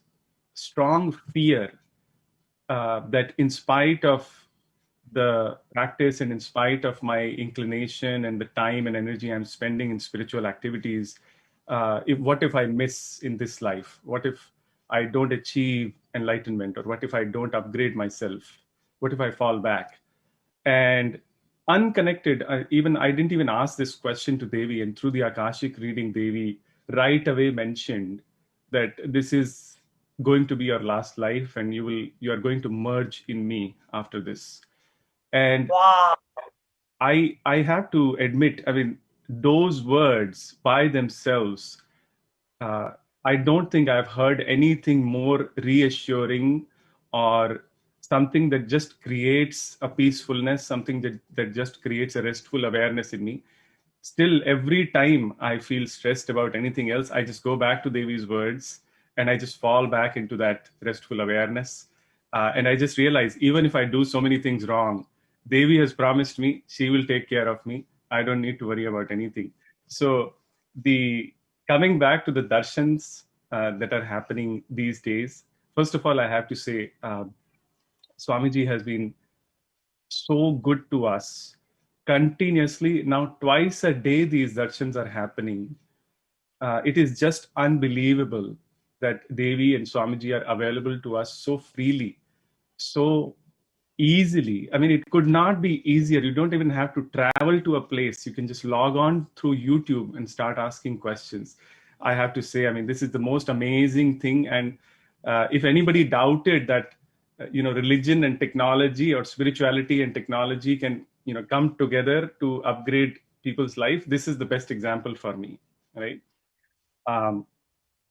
strong fear that in spite of the practice and in spite of my inclination and the time and energy I'm spending in spiritual activities, what if I miss in this life? What if I don't achieve enlightenment? Or what if I don't upgrade myself? What if I fall back? And unconnected, I didn't even ask this question to Devi, and through the Akashic reading, Devi right away mentioned that this is going to be your last life, and you are going to merge in me after this. And wow. I have to admit, I mean, those words by themselves, I don't think I've heard anything more reassuring, or something that just creates a peacefulness, something that just creates a restful awareness in me. Still, every time I feel stressed about anything else, I just go back to Devi's words, and I just fall back into that restful awareness. And I just realize, even if I do so many things wrong, Devi has promised me she will take care of me. I don't need to worry about anything. So coming back to the darshans that are happening these days, first of all, I have to say, Swamiji has been so good to us continuously. Now, twice a day, these darshans are happening. It is just unbelievable that Devi and Swamiji are available to us so freely, so easily. I mean, it could not be easier. You don't even have to travel to a place. You can just log on through YouTube and start asking questions. I have to say, I mean, this is the most amazing thing. And if anybody doubted that, religion and technology, or spirituality and technology can, come together to upgrade people's life, this is the best example for me, right?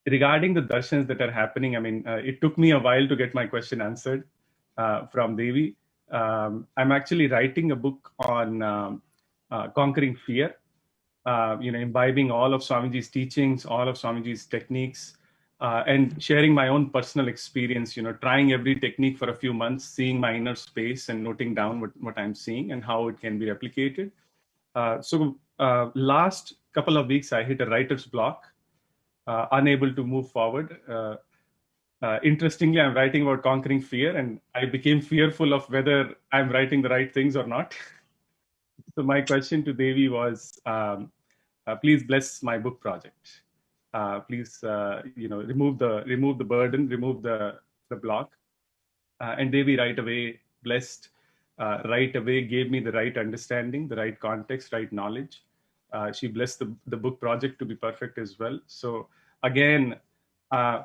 Regarding the darshans that are happening, I mean, it took me a while to get my question answered from Devi. I'm actually writing a book on conquering fear, imbibing all of Swamiji's teachings, all of Swamiji's techniques, and sharing my own personal experience, trying every technique for a few months, seeing my inner space and noting down what I'm seeing and how it can be replicated. So last couple of weeks, I hit a writer's block, unable to move forward. Interestingly, I'm writing about conquering fear, and I became fearful of whether I'm writing the right things or not. So my question to Devi was, please bless my book project. Please, remove the burden, remove the block. And Devi right away blessed, right away gave me the right understanding, the right context, right knowledge. She blessed the book project to be perfect as well. So again,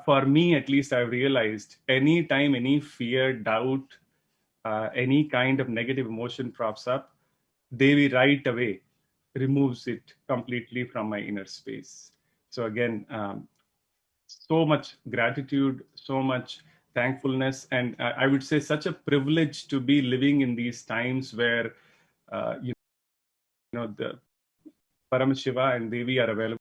for me at least, I've realized anytime any fear, doubt, any kind of negative emotion props up, Devi right away removes it completely from my inner space. So again, so much gratitude, so much thankfulness, and I would say such a privilege to be living in these times where you know the Paramashiva and Devi are available.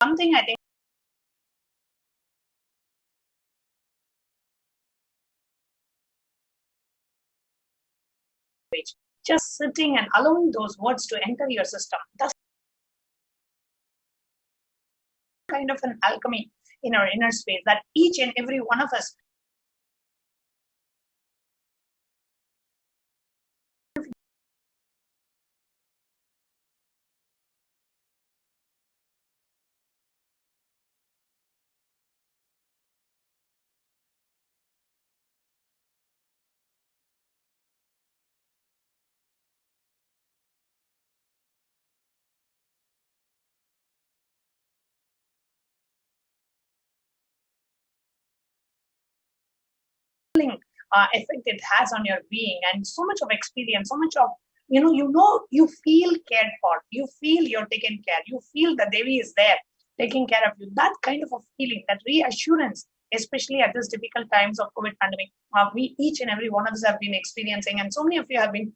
Something I think just sitting and allowing those words to enter your system, that's kind of an alchemy in our inner space that each and every one of us effect it has on your being, and so much of experience, so much of you feel cared for, you feel you're taken care, you feel that Devi is there taking care of you. That kind of a feeling, that reassurance, especially at this difficult times of COVID pandemic, we each and every one of us have been experiencing, and so many of you have been,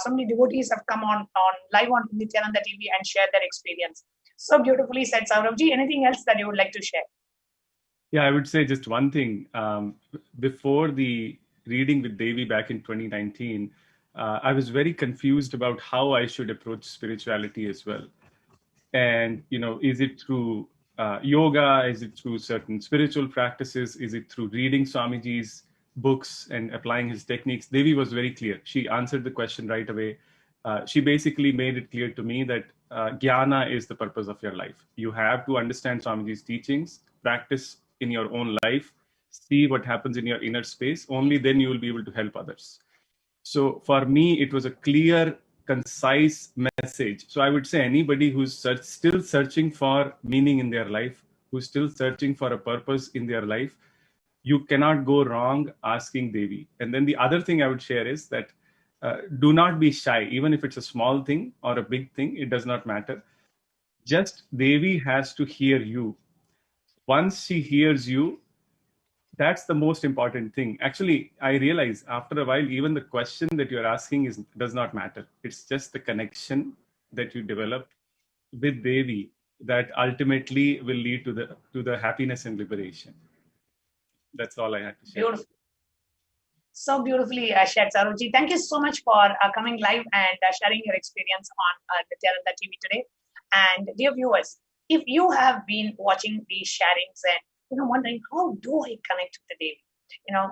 so many devotees have come on live on Nityananda TV and shared their experience. So beautifully said, Saurabhji. Anything else that you would like to share? Yeah, I would say just one thing. Before the reading with Devi back in 2019, I was very confused about how I should approach spirituality as well. And, is it through yoga? Is it through certain spiritual practices? Is it through reading Swamiji's books and applying his techniques? Devi was very clear. She answered the question right away. She basically made it clear to me that jnana is the purpose of your life. You have to understand Swamiji's teachings, practice in your own life, see what happens in your inner space. Only then you will be able to help others. So for me, it was a clear, concise message. So I would say anybody who's still searching for meaning in their life, who's still searching for a purpose in their life, you cannot go wrong asking Devi. And then the other thing I would share is that do not be shy, even if it's a small thing or a big thing, it does not matter. Just Devi has to hear you. Once she hears you, that's the most important thing. Actually, I realize after a while, even the question that you're asking does not matter. It's just the connection that you develop with Devi that ultimately will lead to the happiness and liberation. That's all I had to share. Beautiful. So beautifully shared, Saurabhji. Thank you so much for coming live and sharing your experience on Nityananda TV today. And dear viewers, if you have been watching these sharings and wondering how do I connect with the Devi,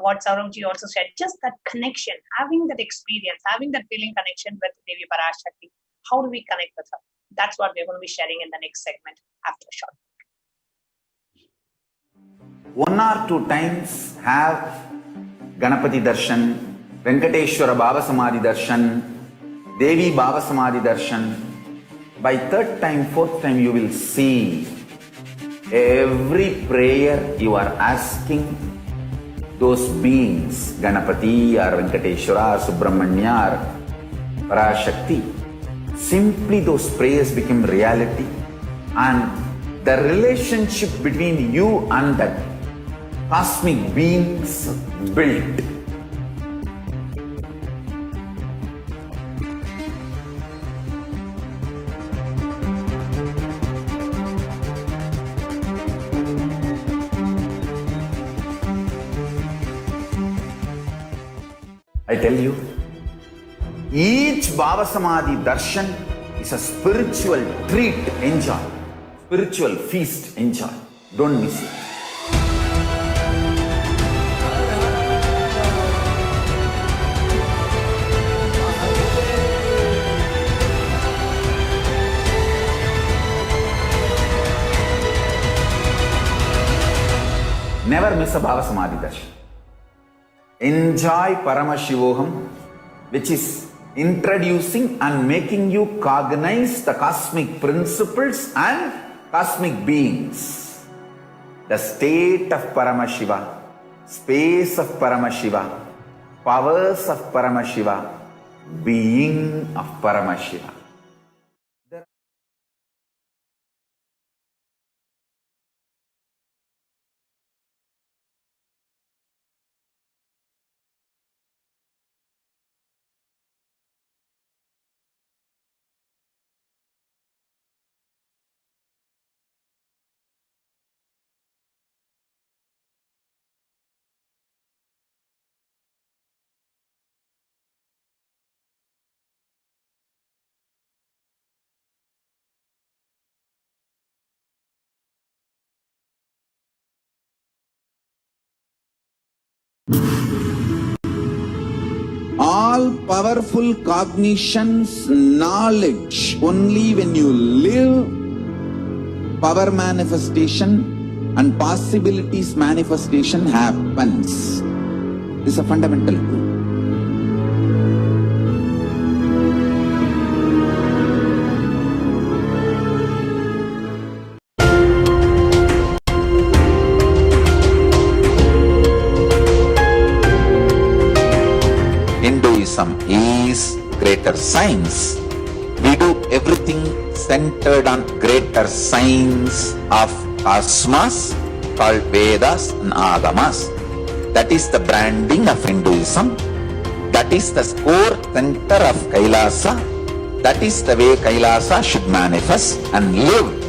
what Saurabhji also said, just that connection, having that experience, having that feeling connection with Devi Parashakti, how do we connect with her? That's what we're going to be sharing in the next segment after a short break. 1 or 2 times have Ganapati Darshan, Venkateshwara Baba Samadhi Darshan, Devi Baba Samadhi Darshan. By 3rd time, 4th time, you will see every prayer you are asking those beings, Ganapati or Venkateshwara or Subramanya or Parashakti, simply those prayers become reality, and the relationship between you and that cosmic beings built. I tell you, each Baba Samadhi Darshan is a spiritual treat. Enjoy. spiritual feast. Enjoy. Don't miss it. Never miss a Bhava Samadhi Darshan. Enjoy Paramashivoham, which is introducing and making you cognize the cosmic principles and cosmic beings. The state of Paramashiva, space of Paramashiva, powers of Paramashiva, being of Paramashiva. All powerful cognitions, knowledge, only when you live, power manifestation and possibilities manifestation happens. This is a fundamental truth. Hinduism is greater science. We do everything centered on greater science of cosmos called Vedas and Agamas. That is the branding of Hinduism. That is the core center of Kailasa. That is the way Kailasa should manifest and live.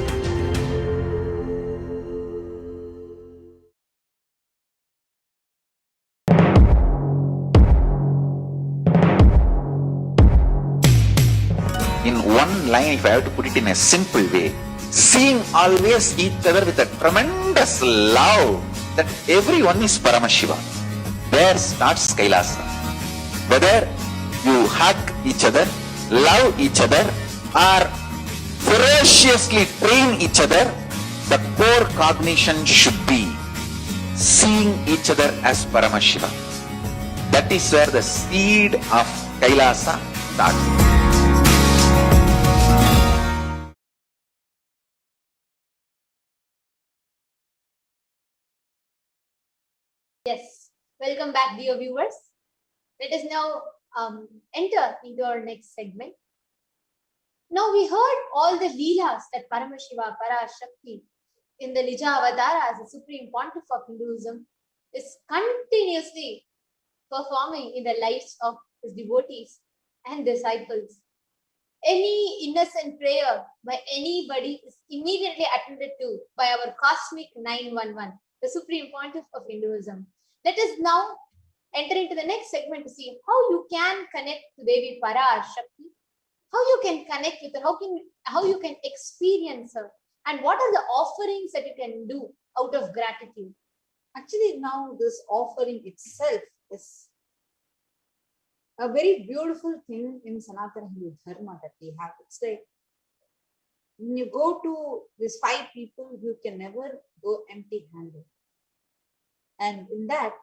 In one line, if I have to put it in a simple way, seeing always each other with a tremendous love that everyone is Paramashiva. There starts Kailasa. Whether you hug each other, love each other, or ferociously train each other, the core cognition should be seeing each other as Paramashiva. That is where the seed of Kailasa starts. Yes, welcome back, dear viewers. Let us now enter into our next segment. Now we heard all the leelas that Paramashiva, Parashakti in the Nija Avatara as the Supreme Pontiff of Hinduism is continuously performing in the lives of his devotees and disciples. Any innocent prayer by anybody is immediately attended to by our cosmic 911, the Supreme Pontiff of Hinduism. Let us now enter into the next segment to see how you can connect to Devi Parashakti, how you can connect with her, how you can experience her, and what are the offerings that you can do out of gratitude. Actually, now this offering itself is a very beautiful thing in Sanatana Hindu Dharma that we have. It's like when you go to these 5 people, you can never go empty-handed. And in that,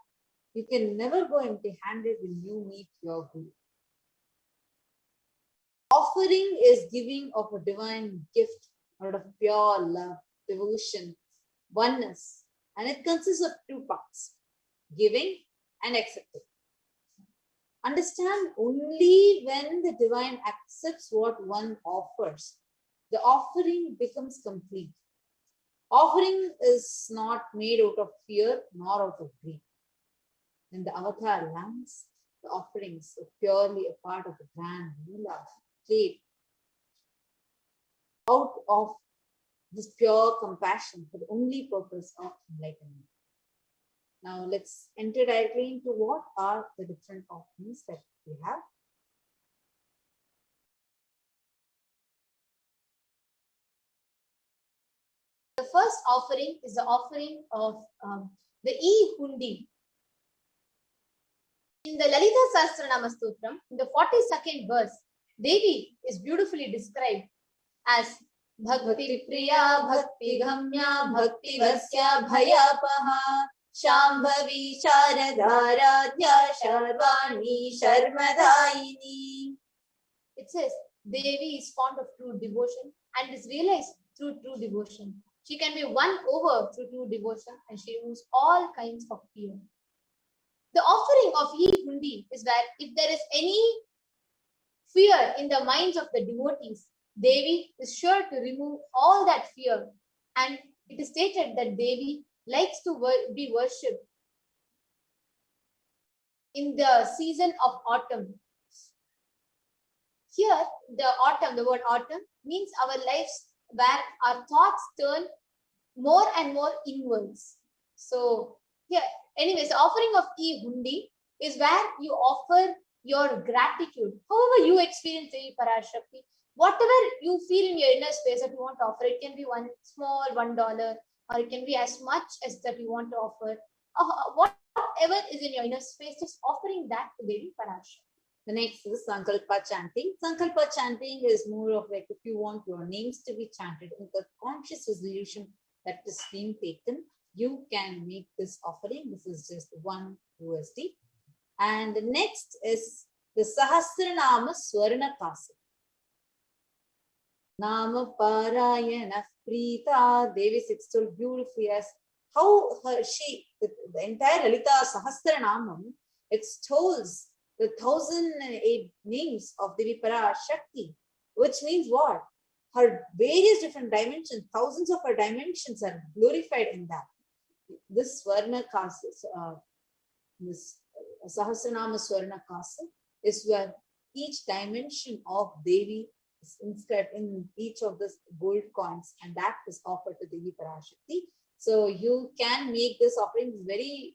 you can never go empty-handed when you meet your Guru. Offering is giving of a divine gift out of pure love, devotion, oneness. And it consists of 2 parts, giving and accepting. Understand, only when the divine accepts what one offers, the offering becomes complete. Offering is not made out of fear nor out of greed. When the avatar lands, the offerings are purely a part of the grand lila played out of this pure compassion for the only purpose of enlightenment. Now let's enter directly into what are the different offerings that we have. first offering is the offering of the E-Hundi. In the Lalita Sahasranama Stotram, in the 42nd verse, Devi is beautifully described as Bhakti Priya, Bhakti Ghamya, Bhakti Vasya, Bhayapaha, Shambhavi, Sharadaradhya, Sharvani, Sharmadayini. It says, Devi is fond of true devotion and is realized through true devotion. She can be won over through true devotion and she removes all kinds of fear. The offering of E-Hundi is that if there is any fear in the minds of the devotees, Devi is sure to remove all that fear. And it is stated that Devi likes to be worshipped in the season of autumn. Here, the word autumn means our lives where our thoughts turn more and more inwards. So, here, anyways, the offering of E-Hundi is where you offer your gratitude. However you experience Devi Parashakti, whatever you feel in your inner space that you want to offer, it can be one small $1, or it can be as much as that you want to offer. Whatever is in your inner space, just offering that to Devi Parashakti. The next is Sankalpa chanting. Sankalpa chanting is more of like if you want your names to be chanted in the conscious resolution that is being taken, you can make this offering. This is just $1. And the next is the Sahasranama Swarna Kasa. Nama Parayana Prita. Devi extolled beautifully as how the entire Lalita Sahasranamam extols the 1008 names of Devi Parashakti, which means what? Her various different dimensions, thousands of her dimensions are glorified in that. This Swarna Kasa, this Sahasranama Swarna Kasa is where each dimension of Devi is inscribed in each of the gold coins, and that is offered to Devi Parashakti. So you can make this offering very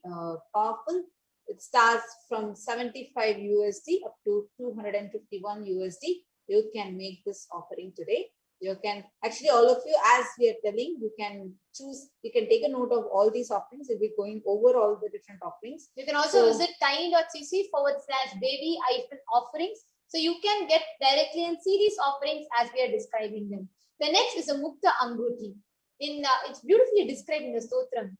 powerful. It starts from $75 up to $251. You can make this offering today. You can actually, all of you, as we are telling, you can choose, you can take a note of all these offerings. We'll be going over all the different offerings. You can also visit tiny.cc/Devi-offerings. So you can get directly and see these offerings as we are describing them. The next is a Mukta Anguti. It's beautifully described in the Stotram.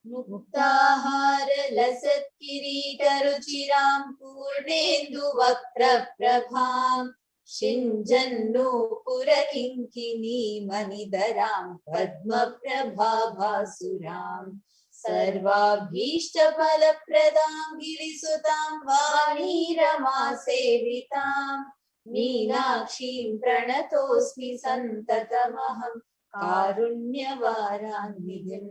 Muktahar lasat kirita ruchiram purnendu vakra prabham shinjannu purakinkini manidaram padma prabhabhasuram sarvabhishta palapradam girisutam vani rama sevitam meenakshim pranatosmi santatamaham karunyavaranidhim.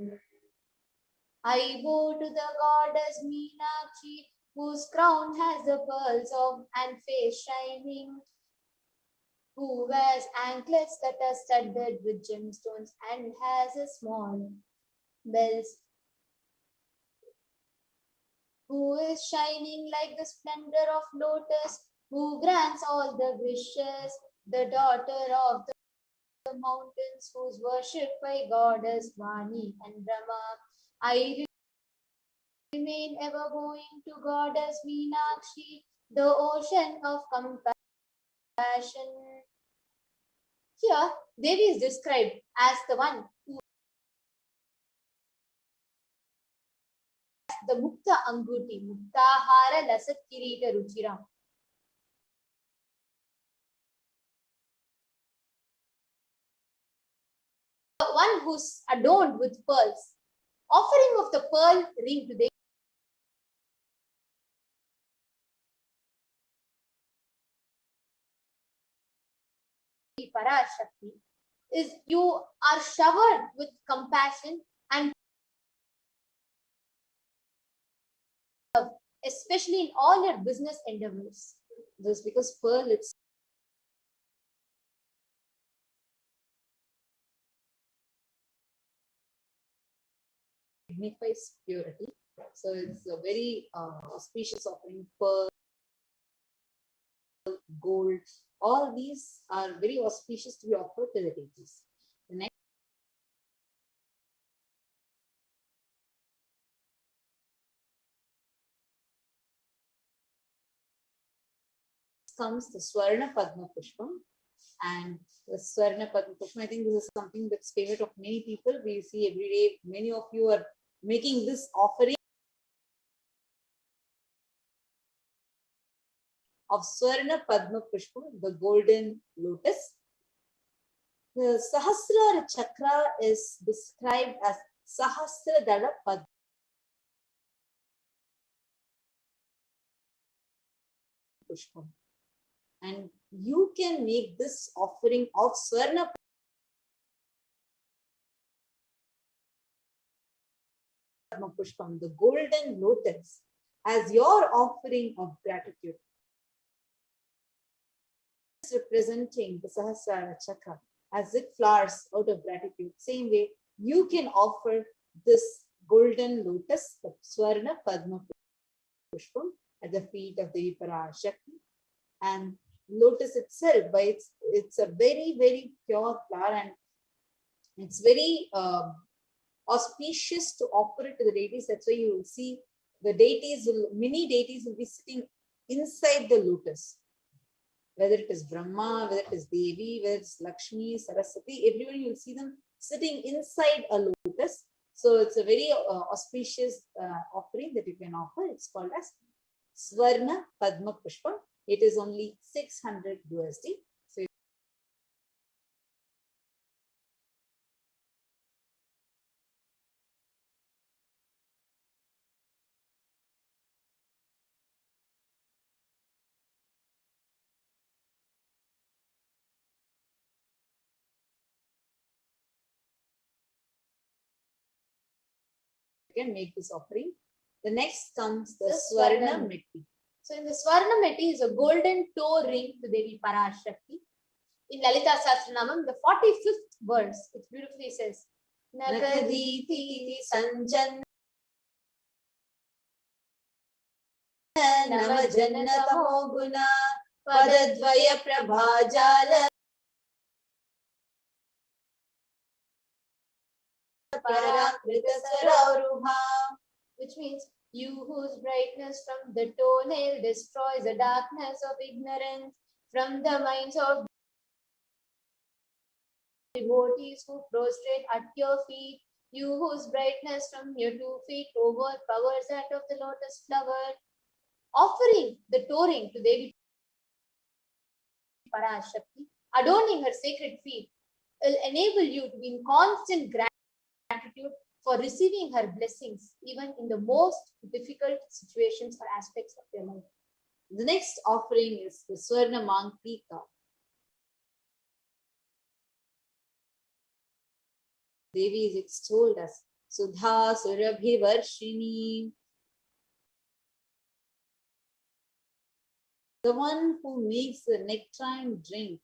I bow to the goddess Meenakshi, whose crown has the pearls of and face shining, who wears anklets that are studded with gemstones and has a small bells, who is shining like the splendor of lotus, who grants all the wishes, the daughter of the mountains, whose worshipped by goddess Vani and Brahma. I remain ever going to Goddess Meenakshi, the ocean of compassion. Here, Devi is described as the one who the Mukta Anguti, Muktahara Lasat Kirita Ruchiram. The one who's adorned with pearls. Offering of the pearl ring to Devi Parashakti is you are showered with compassion and love, especially in all your business endeavors. This because pearl it's signifies purity. So it's a very auspicious offering. Pearl, gold. All these are very auspicious to be offered to the deities. The next comes the Swarna Padma Pushpam. And the Swarna Padma Pushpam, I think this is something that's favorite of many people. We see every day, many of you are making this offering of Swarna Padma Pushpam, the golden lotus. The Sahasrara Chakra is described as Sahasra Dala Padma Pushpam. And you can make this offering of Swarna Padma Pushpam, the golden lotus, as your offering of gratitude. Representing the Sahasrara Chakra as it flowers out of gratitude. Same way, you can offer this golden lotus, the Swarna Padma Pushpam, at the feet of the Parashakti. And lotus itself, by it's a very, very pure flower, and it's very auspicious to offer it to the deities. That's why you will see the deities, many deities will be sitting inside the lotus. Whether it is Brahma, whether it is Devi, whether it's Lakshmi, Saraswati, everyone you will see them sitting inside a lotus. So it's a very auspicious offering that you can offer. It's called as Swarna Padma Pushpam. It is only 600 USD. So you can make this offering. The next comes the Swarna Metti. So in the Swarna Metti is a golden toe ring to Devi Parashakti. In Lalita Sahasranamam, the 45th verse, it beautifully says, Nakaditi Sanjan Navajannatamo Guna Padadvaya Prabhajala Parakrita Sarauruha, which means you whose brightness from the toenail destroys the darkness of ignorance from the minds of devotees who prostrate at your feet, you whose brightness from your 2 feet overpowers that of the lotus flower. Offering the toe ring to Devi Parashakti, adorning her sacred feet, will enable you to be in constant gratitude for receiving her blessings, even in the most difficult situations or aspects of your life. the next offering is the Swarna Mantika. Devi is extolled as Sudha Surabhi Varshini, the one who makes the nectarine drink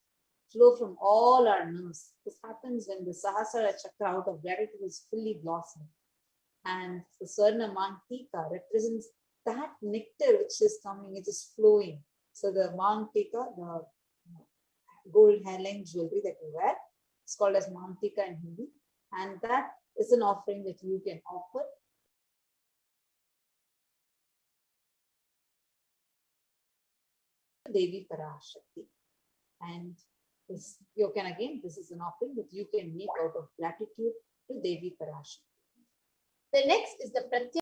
flow from all our nerves. This happens when the Sahasrara Chakra out of gratitude is fully blossomed. And the Swarna Mantika represents that nectar which is coming, it is flowing. So the Mantika, the gold hairline jewelry that you wear, it's called as Mantika in Hindi. And that is an offering that you can offer. Devi Parashakti. And this, you can again, this is an offering that you can make out of gratitude to Devi Parashakti. The next is the Pratyaksha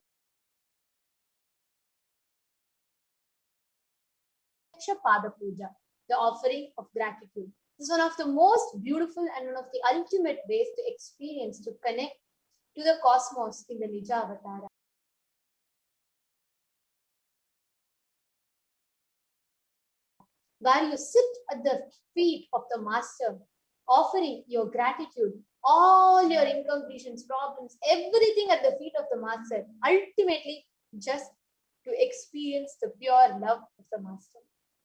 Pada Puja, the offering of gratitude. This is one of the most beautiful and one of the ultimate ways to experience, to connect to the cosmos in the Nija Avatara. Where you sit at the feet of the Master, offering your gratitude, all your incompletions, problems, everything at the feet of the Master, ultimately just to experience the pure love of the Master.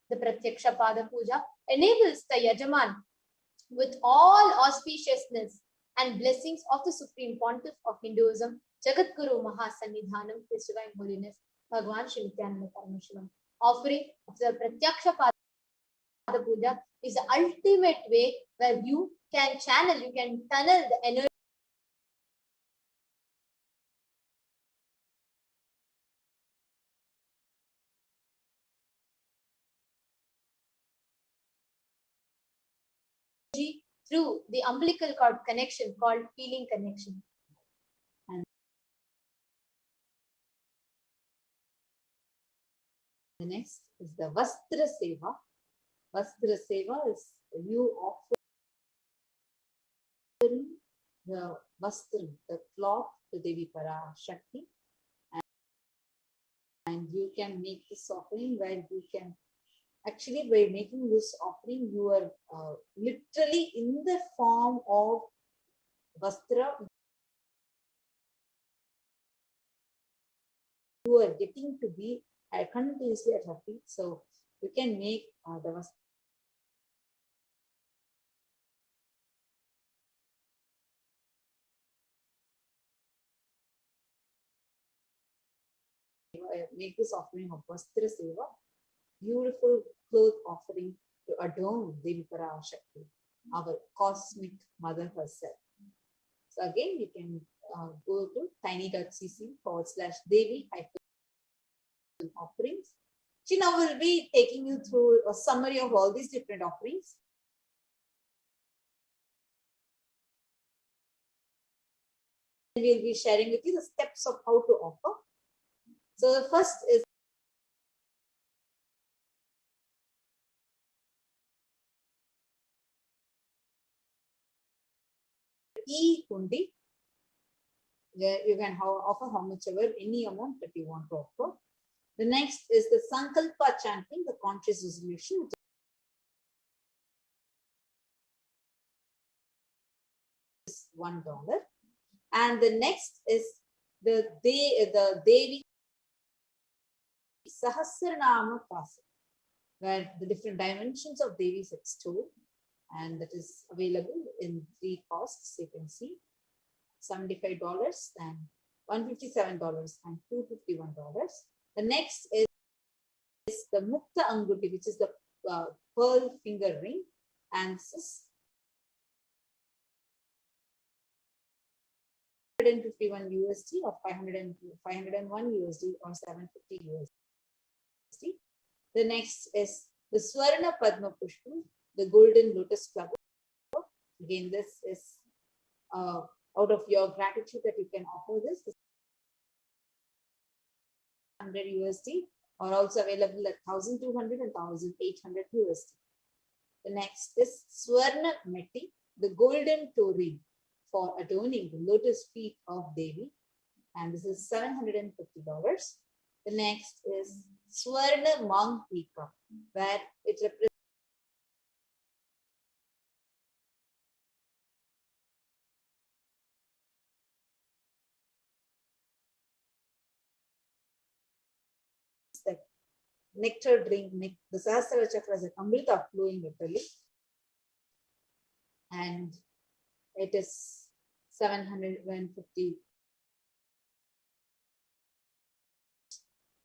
The Pratyaksha Pada Puja enables the Yajaman with all auspiciousness and blessings of the Supreme Pontiff of Hinduism, Jagadguru Mahasannidhanam, His Divine Holiness, Bhagwan Shri Nityananda Parameswaran, offering of the Pratyaksha Pada Puja is the ultimate way where you can channel, you can tunnel the energy through the umbilical cord connection called healing connection. And the next is the Vastra Seva. Vastra Seva is you offering the Vastra, the cloth to Devi Parashakti. And you can make this offering where you can actually, by making this offering, you are literally in the form of Vastra. You are getting to be continuously at her feet. So you can make the Vastra. Make this offering of Vastra Seva, beautiful cloth offering to adorn Devi Parashakti, our cosmic mother herself. So again, you can go to tiny.cc/Devi offerings. She now will be taking you through a summary of all these different offerings. And we'll be sharing with you the steps of how to offer. So the first is E-Kundi, where you can offer how much ever, any amount that you want to offer. The next is the Sankalpa chanting, the conscious resolution, which is $1. And the next is the Devi Sahasranama Pasa, where the different dimensions of Devi is extolled, and that is available in 3 costs. You can see $75 and $157 and $251. The next is the Mukta Anguti, which is the pearl finger ring, and this is $151 or 501 USD or 750 USD. The next is the Swarna Padma Pushpa, the golden lotus flower. Again, this is out of your gratitude that you can offer this. $100 or also available at 1,200 and 1,800 USD. The next is Swarna Meti, the golden toe ring for adorning the lotus feet of Devi, and this is $750. The next is Swarna Mangtika, where it represents the nectar drink, the Sahasrara Chakra is Amrita flowing literally, and it is $750.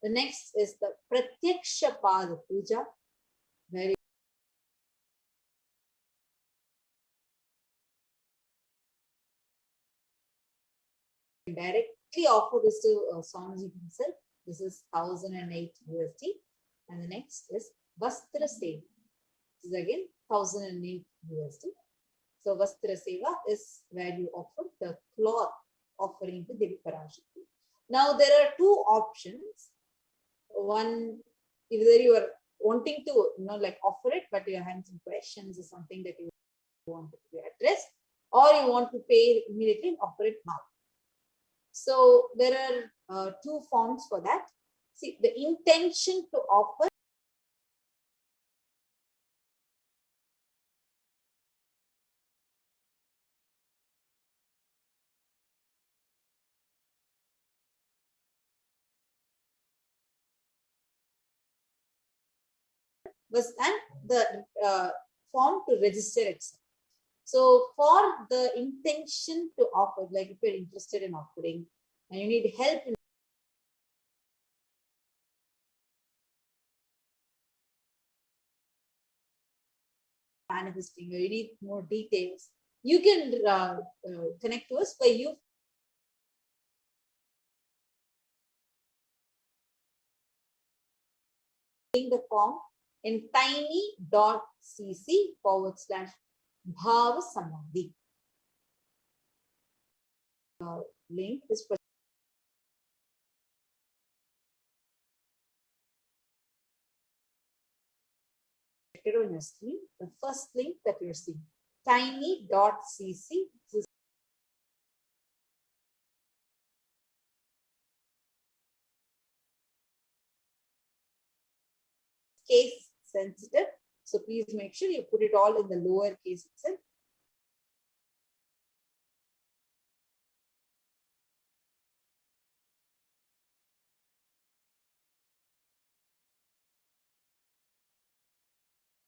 The next is the Pratyaksha Pada Puja, where you directly offer this to Swamiji himself. This is $1,008 USD. And the next is Vastra Seva. This is again $1,008 USD. So Vastra Seva is where you offer the cloth offering to Devi Parashakti. Now there are 2 options. One, either you are wanting to offer it, but you're having some questions or something that you want to be addressed, or you want to pay immediately and offer it now. So there are 2 forms for that. See, the intention to offer was and the form to register itself. So for the intention to offer, like if you're interested in offering and you need help in manifesting, or you need more details, you can connect to us by you the form in tiny.cc/Bhava Samadhi. Link is projected on your screen. The first link that you're seeing, tiny.cc. Case sensitive, so please make sure you put it all in the lower case itself.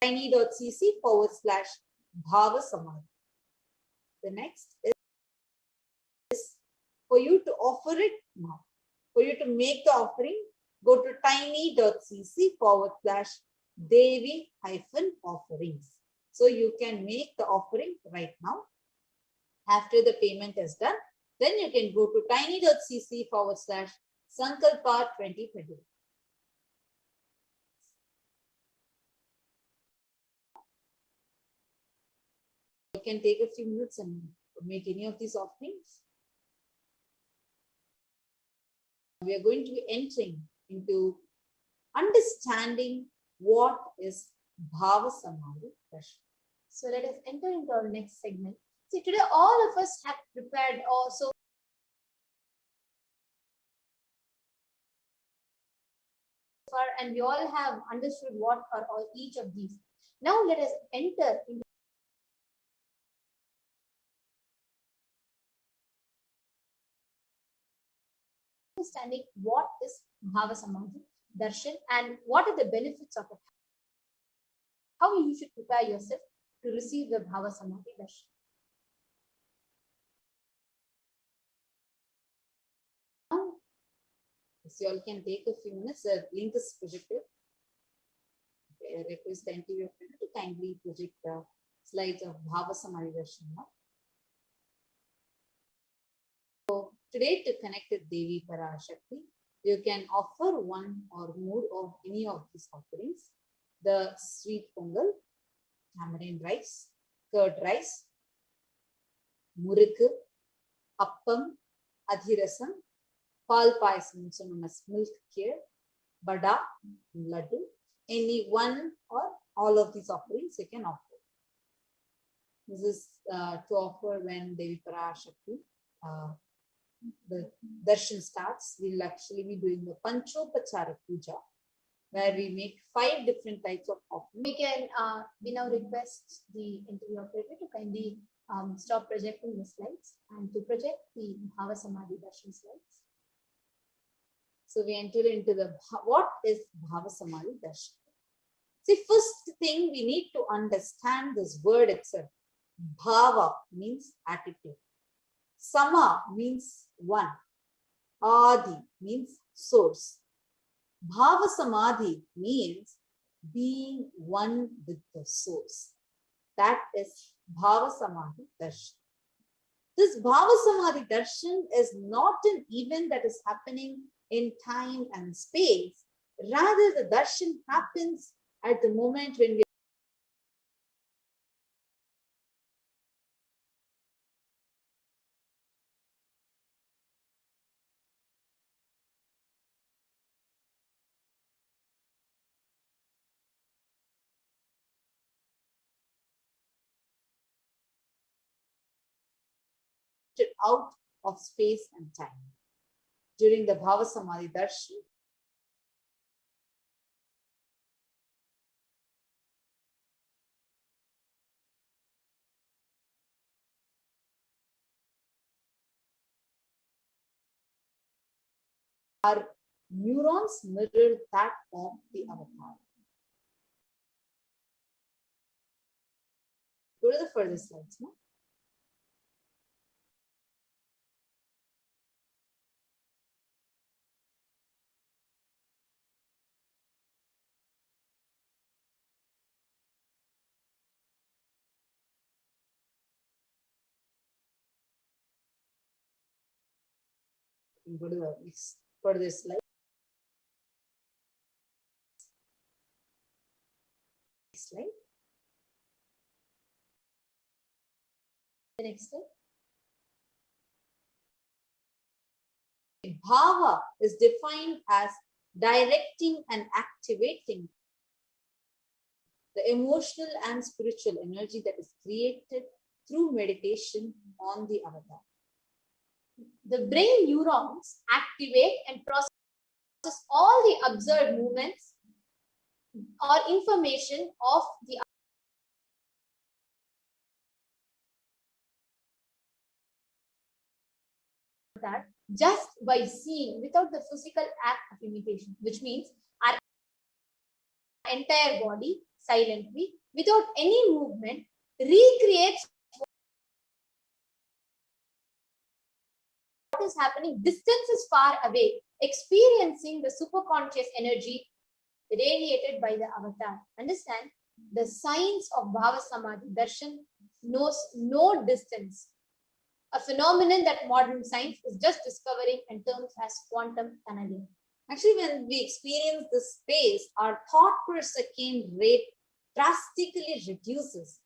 tiny.cc/Bhava Samadhi. The next is for you to offer it now. For you to make the offering, go to tiny.cc/Devi-offerings. So you can make the offering right now. After the payment is done, then you can go to tiny.cc/Sankalpa 2020. You can take a few minutes and make any of these offerings. We are going to be entering into understanding what is Bhava Samadhi Darshan. So let us enter into our next segment. See, today all of us have prepared also far, and we all have understood what are all each of these. Now let us enter into understanding what is Bhava Samadhi Darshan and what are the benefits of it. How you should prepare yourself to receive the Bhava Samadhi Darshan. So you all can take a few minutes. The link is projected. I request the NTV operator to kindly project the slides of Bhava Samadhi Darshan now. So today, to connect with Devi Parashakti, you can offer one or more of any of these offerings. The sweet pongal, tamarind rice, curd rice, murukku, appam, adhirasam, pal payasam, also known as milk kheer, bada, laddu. Any one or all of these offerings you can offer. This is to offer when Devi Parashakti, the darshan starts. We'll actually be doing the Panchopachara Puja, where we make 5 different types of offerings. We now request the interview operator to kindly stop projecting the slides and to project the Bhava Samadhi Darshan slides. So we enter into the what is Bhava Samadhi Darshan. See, first thing we need to understand this word itself. Bhava means attitude. Sama means one. Adi means source. Bhava Samadhi means being one with the source. That is Bhava Samadhi Darshan. This Bhava Samadhi Darshan is not an event that is happening in time and space. Rather, the darshan happens at the moment when we out of space and time. During the Bhava Samadhi Darshan, our neurons mirror that of the avatar. Go to the further slides now. You can go to the next, go to this slide. Slide. The next slide. Bhava is defined as directing and activating the emotional and spiritual energy that is created through meditation on the avatar. The brain neurons activate and process all the observed movements or information of the avatar just by seeing without the physical act of imitation, which means our entire body silently, without any movement, recreates what is happening. Distance is far away, experiencing the superconscious energy radiated by the avatar. Understand? The science of Bhava Samadhi Darshan knows no distance, a phenomenon that modern science is just discovering in terms as quantum tunneling. Actually, when we experience this space, our thought per second rate drastically reduces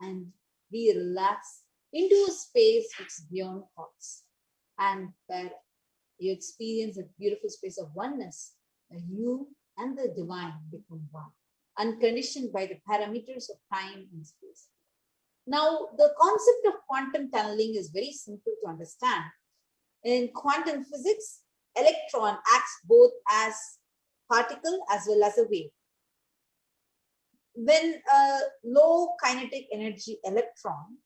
and we relax into a space which is beyond thoughts, and where you experience a beautiful space of oneness, where you and the divine become one, unconditioned by the parameters of time and space. Now, the concept of quantum tunneling is very simple to understand. In quantum physics, electron acts both as particle as well as a wave. When a low kinetic energy electron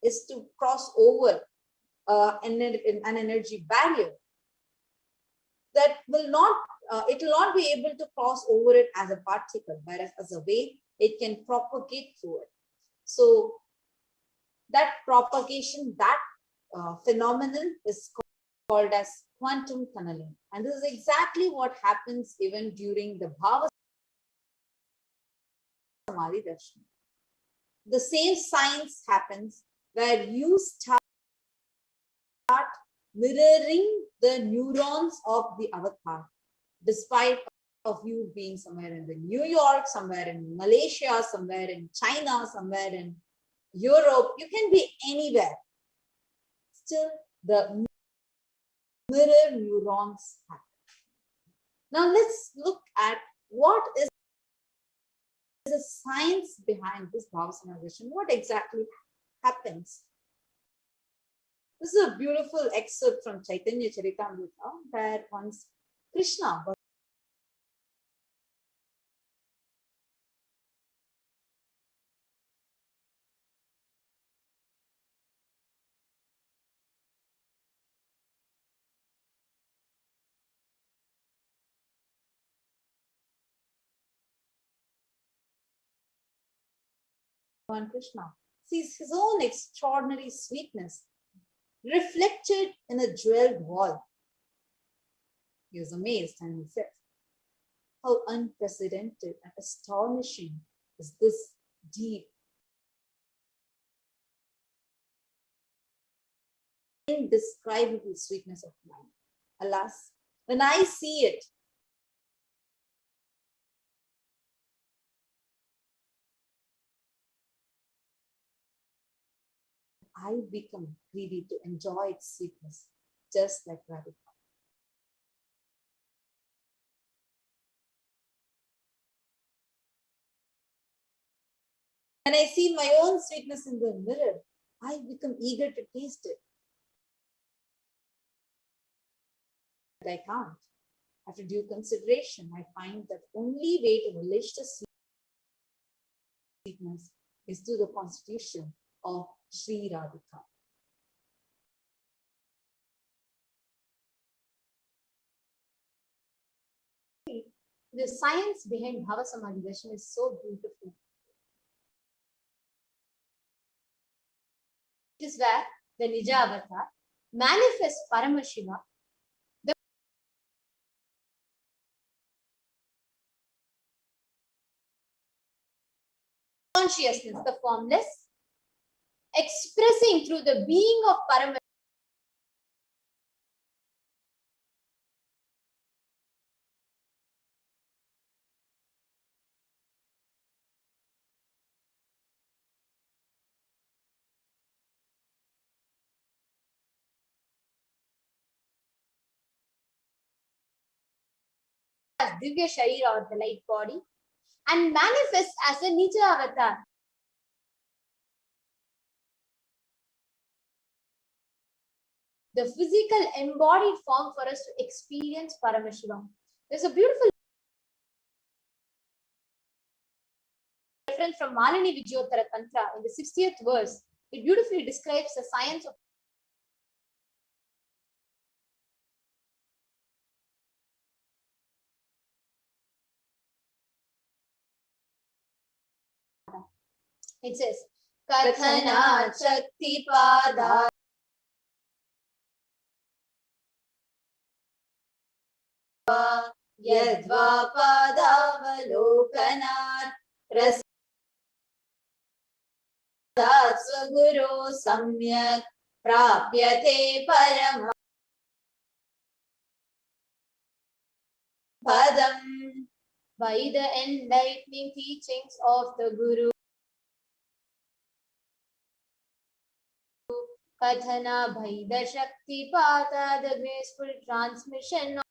is to cross over an energy barrier, that will not, it will not be able to cross over it as a particle, whereas as a wave, it can propagate through it. So that propagation, that phenomenon is called as quantum tunneling. And this is exactly what happens even during the Bhava Samadhi Darshan. The same science happens where you start mirroring the neurons of the avatar, despite of you being somewhere in the New York, somewhere in Malaysia, somewhere in China, somewhere in Europe. You can be anywhere. Still, the mirror neurons happen. Now let's look at what is the science behind this Bhava Samadhi Darshan. What exactly happens? This is a beautiful excerpt from Chaitanya Charitamrita, where once Krishna was Krishna sees his own extraordinary sweetness reflected in a jeweled wall. He was amazed and he said, "How unprecedented and astonishing is this deep, indescribable sweetness of mine. Alas, when I see it, I become greedy to enjoy its sweetness, just like Radhika." When I see my own sweetness in the mirror, I become eager to taste it. But I can't. After due consideration, I find that the only way to relish the sweetness is through the constitution of Sri Radhika. The science behind Bhava Samadhi Darshan is so beautiful. It is where the Nija Avatar manifests Paramashiva, the consciousness, the formless, expressing through the being of Paramashiva as Divya Sharira or the light body and manifest as a Nija avatar. The physical embodied form for us to experience Paramashivam. There's a beautiful reference from Malini Vijayottara Tantra in the 60th verse. It beautifully describes the science of it says, Kathana Shakti Pada Yadva Padavalokanat Rasadat Swaguru Samyak Prapyate Param Padam. By the enlightening teachings of the Guru, Kathana Bhaida Shakti Pata, the graceful transmission of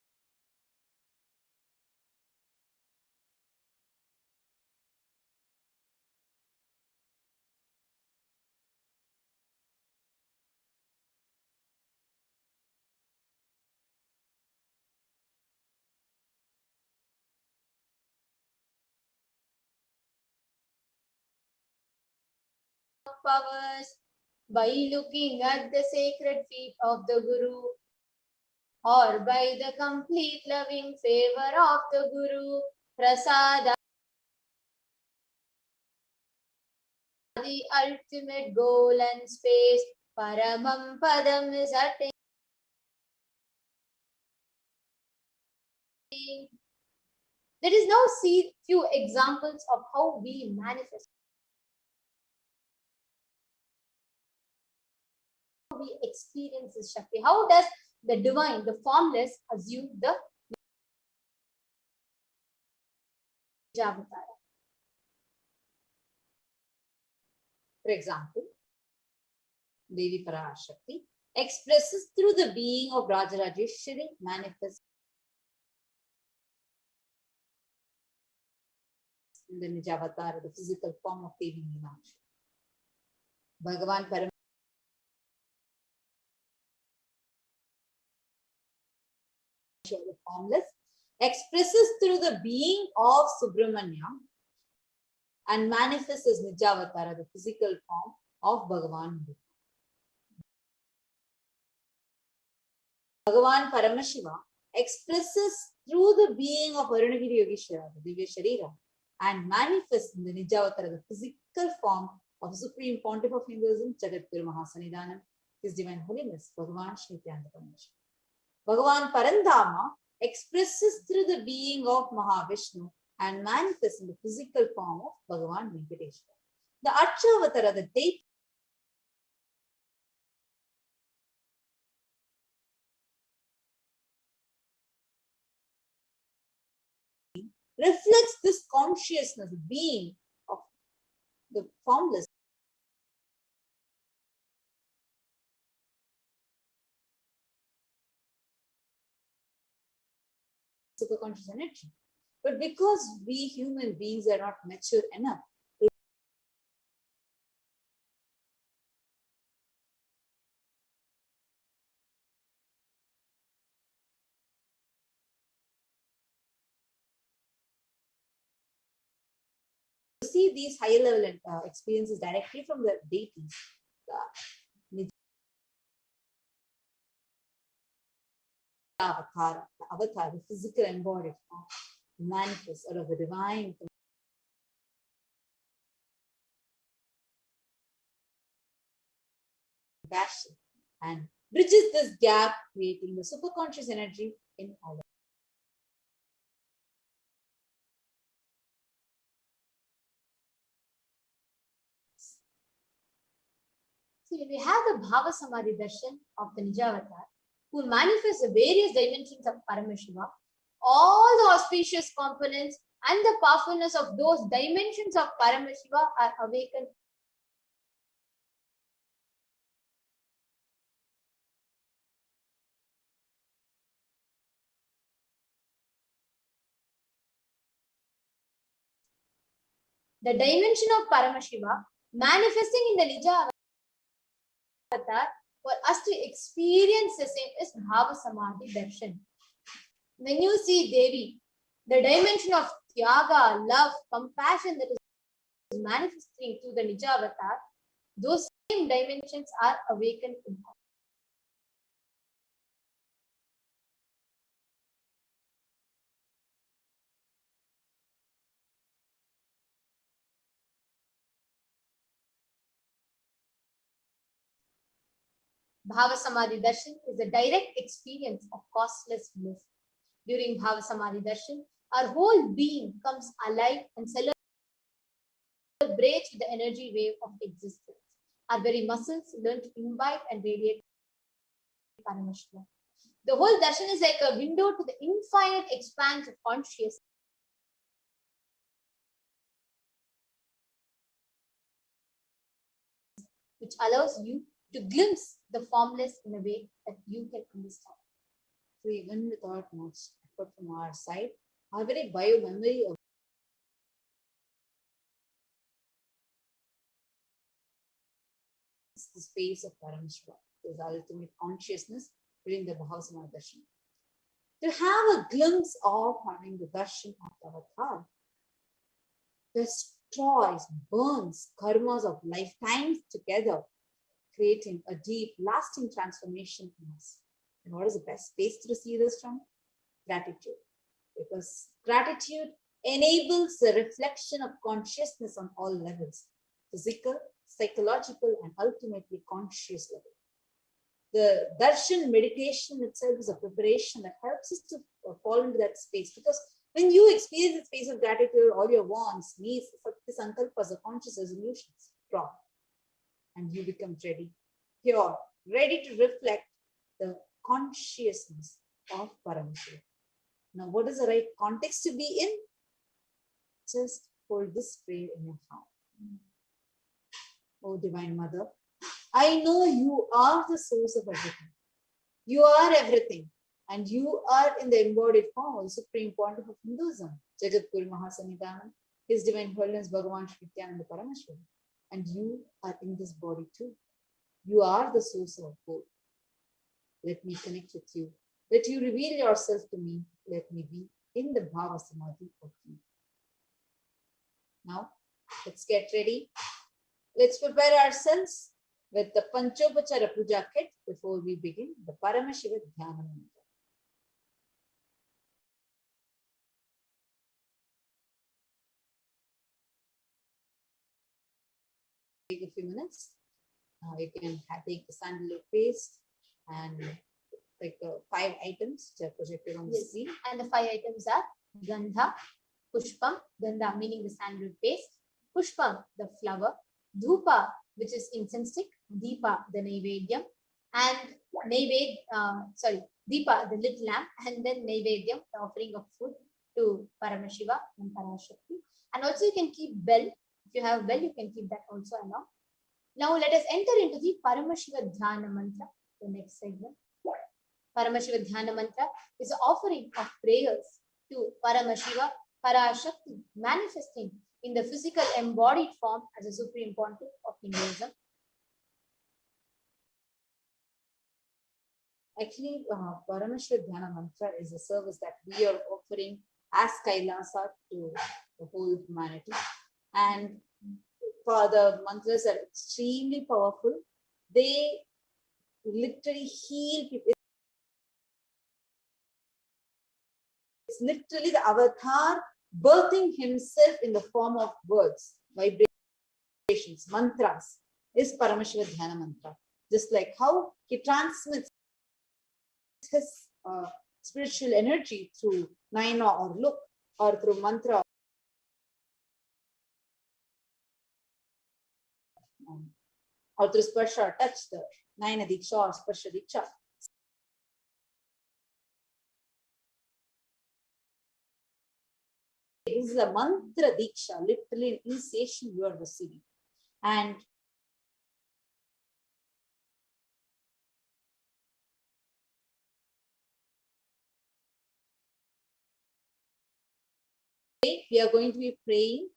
powers. By looking at the sacred feet of the Guru, or by the complete loving favor of the Guru, Prasada, the ultimate goal and space, Paramam Padam is attained. Let us now see few examples of how we manifest. How we experience this Shakti. How does the divine, the formless, assume the Avatar? For example, Devi Parashakti expresses through the being of Rajarajeshwari manifests in the Nijavatar, the physical form of Devi Meenakshi. Bhagavan Param the formless expresses through the being of Subramanya and manifests as Nijavatara, the physical form of Bhagavan. Bhagavan Paramashiva expresses through the being of Arunagiri Yogeshwara, the Divya Sharira, and manifests in the Nijavatara, the physical form of the Supreme Pontiff of Hinduism, Jagadguru Mahasanidanam, His Divine Holiness, Bhagavan Shri Nityananda Paramahansa. Bhagavan Parandama expresses through the being of Mahavishnu and manifests in the physical form of Bhagavan Venkateshwara. The Archavatara, the deity, reflects this consciousness, being of the formless. Superconscious energy. But because we human beings are not mature enough to see these higher level experiences directly from the deities, the avatar, the physical embodied form, manifest out of the divine compassion and bridges this gap, creating the superconscious energy in all. So we have the Bhava Samadhi Darshan of the Nijavatar, who manifests the various dimensions of Paramashiva, all the auspicious components and the powerfulness of those dimensions of Paramashiva are awakened. the dimension of Paramashiva manifesting in the Nija avatar for us to experience the same is Bhava Samadhi Darshan. When you see Devi, the dimension of Tyaga, love, compassion that is manifesting through the Nija avatar, those same dimensions are awakened in us. Bhava Samadhi Darshan is a direct experience of costless bliss. During Bhava Samadhi Darshan, our whole being comes alive and celebrates with the energy wave of existence. Our very muscles learn to imbibe and radiate Paramashiva. The whole darshan is like a window to the infinite expanse of consciousness, which allows you to glimpse the formless in a way that you can understand. So even without much effort from our side, our very bio-memory of the space of Paramashiva, is ultimate consciousness during the Bhava Samadhi Darshan. To have a glimpse of having the darshan of the avatar destroys, burns karmas of lifetimes together, creating a deep, lasting transformation in us. And what is the best space to receive this from? Gratitude. Because gratitude enables the reflection of consciousness on all levels, physical, psychological, and ultimately conscious level. The darshan meditation itself is a preparation that helps us to fall into that space, because when you experience the space of gratitude, all your wants, needs, sankalpas, the conscious resolutions drop, and you become ready, pure, ready to reflect the consciousness of Paramashiva. Now, what is the right context to be in? Just hold this prayer in your heart. Oh, Divine Mother, I know you are the source of everything. You are everything. And you are in the embodied form, Supreme Pontiff of Hinduism, Jagadguru Mahasanidhanam, His Divine Holiness Bhagavan Shri Nityananda Parameshwara. And you are in this body too. You are the source of both. Let me connect with you. Let you reveal yourself to me. Let me be in the Bhava Samadhi of you. Now, let's get ready. Let's prepare ourselves with the Panchopachara Puja kit before we begin the Paramashiva Dhyana Mantra. Take a few minutes. You can take the sandalwood paste and like 5 items which are projected on the screen. And the 5 items are Gandha, Pushpam, Gandha meaning the sandalwood paste, Pushpam, the flower, Dhupa, which is incense stick, Deepa, the Naivedyam, and Deepa, the lit lamp, and then Naivedyam, the offering of food to Paramashiva and Parashakti. And also you can keep bell. If you have bell, you can keep that also along. Now let us enter into the Paramashiva Dhyana Mantra, the next segment. Paramashiva Dhyana Mantra is an offering of prayers to Paramashiva, Parashakti, manifesting in the physical embodied form as a Supreme Pontiff of Hinduism. Actually, Paramashiva Dhyana Mantra is a service that we are offering as Kailasa to the whole humanity. And for the mantras are extremely powerful. They literally heal people. It's literally the avatar birthing himself in the form of words, vibrations, mantras is Paramashiva Dhyana Mantra. Just like how he transmits his spiritual energy through naina or look, or through mantra, or through sparsha or touch, the naina diksha or sparsha diksha. This is a mantra diksha, literally initiation you are receiving. And we are going to be praying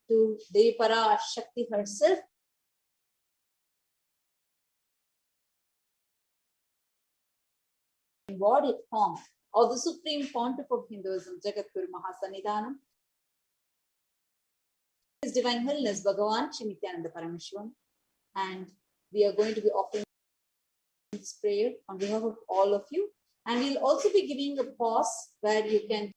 to Devi Parashakti herself. Embodied form of the Supreme Pontiff of Hinduism, Jagadguru Mahasannidhanam, His Divine Holiness Bhagavan Shri Nityananda Parameshwaran, and we are going to be offering this prayer on behalf of all of you, and we'll also be giving a pause where you can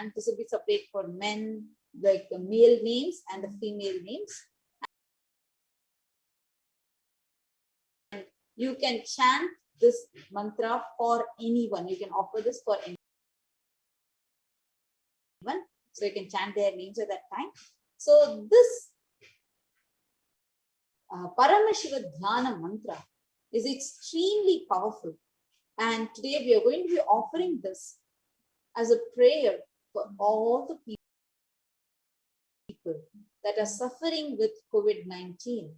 and this will be separate for men, like the male names and the female names. And you can chant this mantra for anyone. You can offer this for anyone. So you can chant their names at that time. So this Paramashiva Dhyana mantra is extremely powerful. And today we are going to be offering this as a prayer for all the people that are suffering with COVID-19,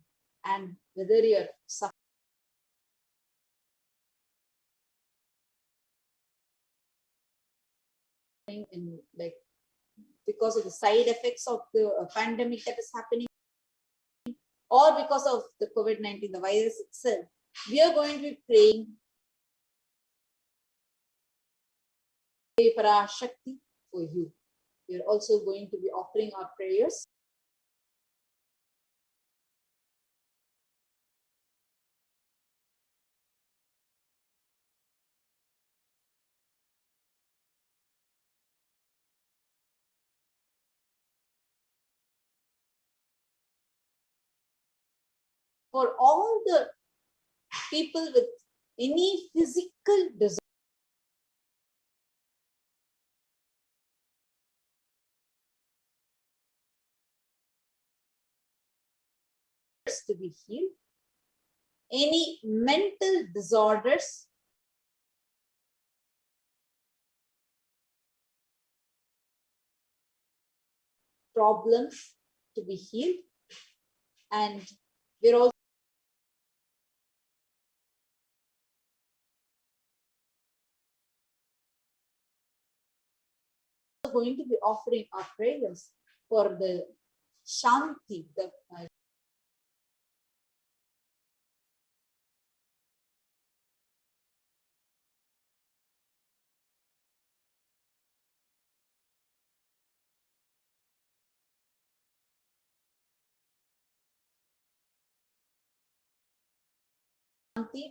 and whether you're suffering in like because of the side effects of the pandemic that is happening, or because of the COVID-19, the virus itself, we are going to be praying Parashakti for you. We are also going to be offering our prayers for all the people with any physical disorder, to be healed, any mental disorders, problems to be healed, and we're also going to be offering our prayers for the Shanti, the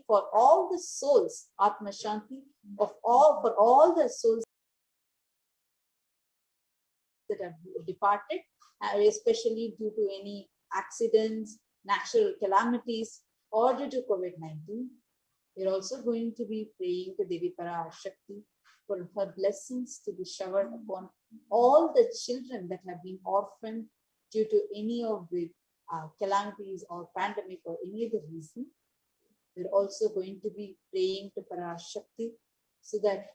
for all the souls, Atma Shanti of all, for all the souls that have departed, especially due to any accidents, natural calamities, or due to COVID-19. We're also going to be praying to Devi Parashakti for her blessings to be showered upon all the children that have been orphaned due to any of the calamities or pandemic or any other reason. We're also going to be praying to Parashakti so that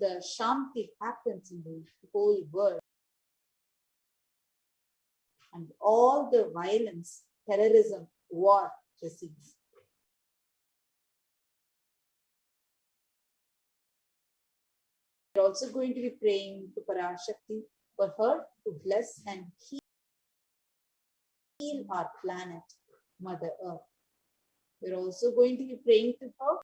the Shanti happens in the whole world and all the violence, terrorism, war recedes. We're also going to be praying to Parashakti for her to bless and heal our planet, Mother Earth. We're also going to be praying to her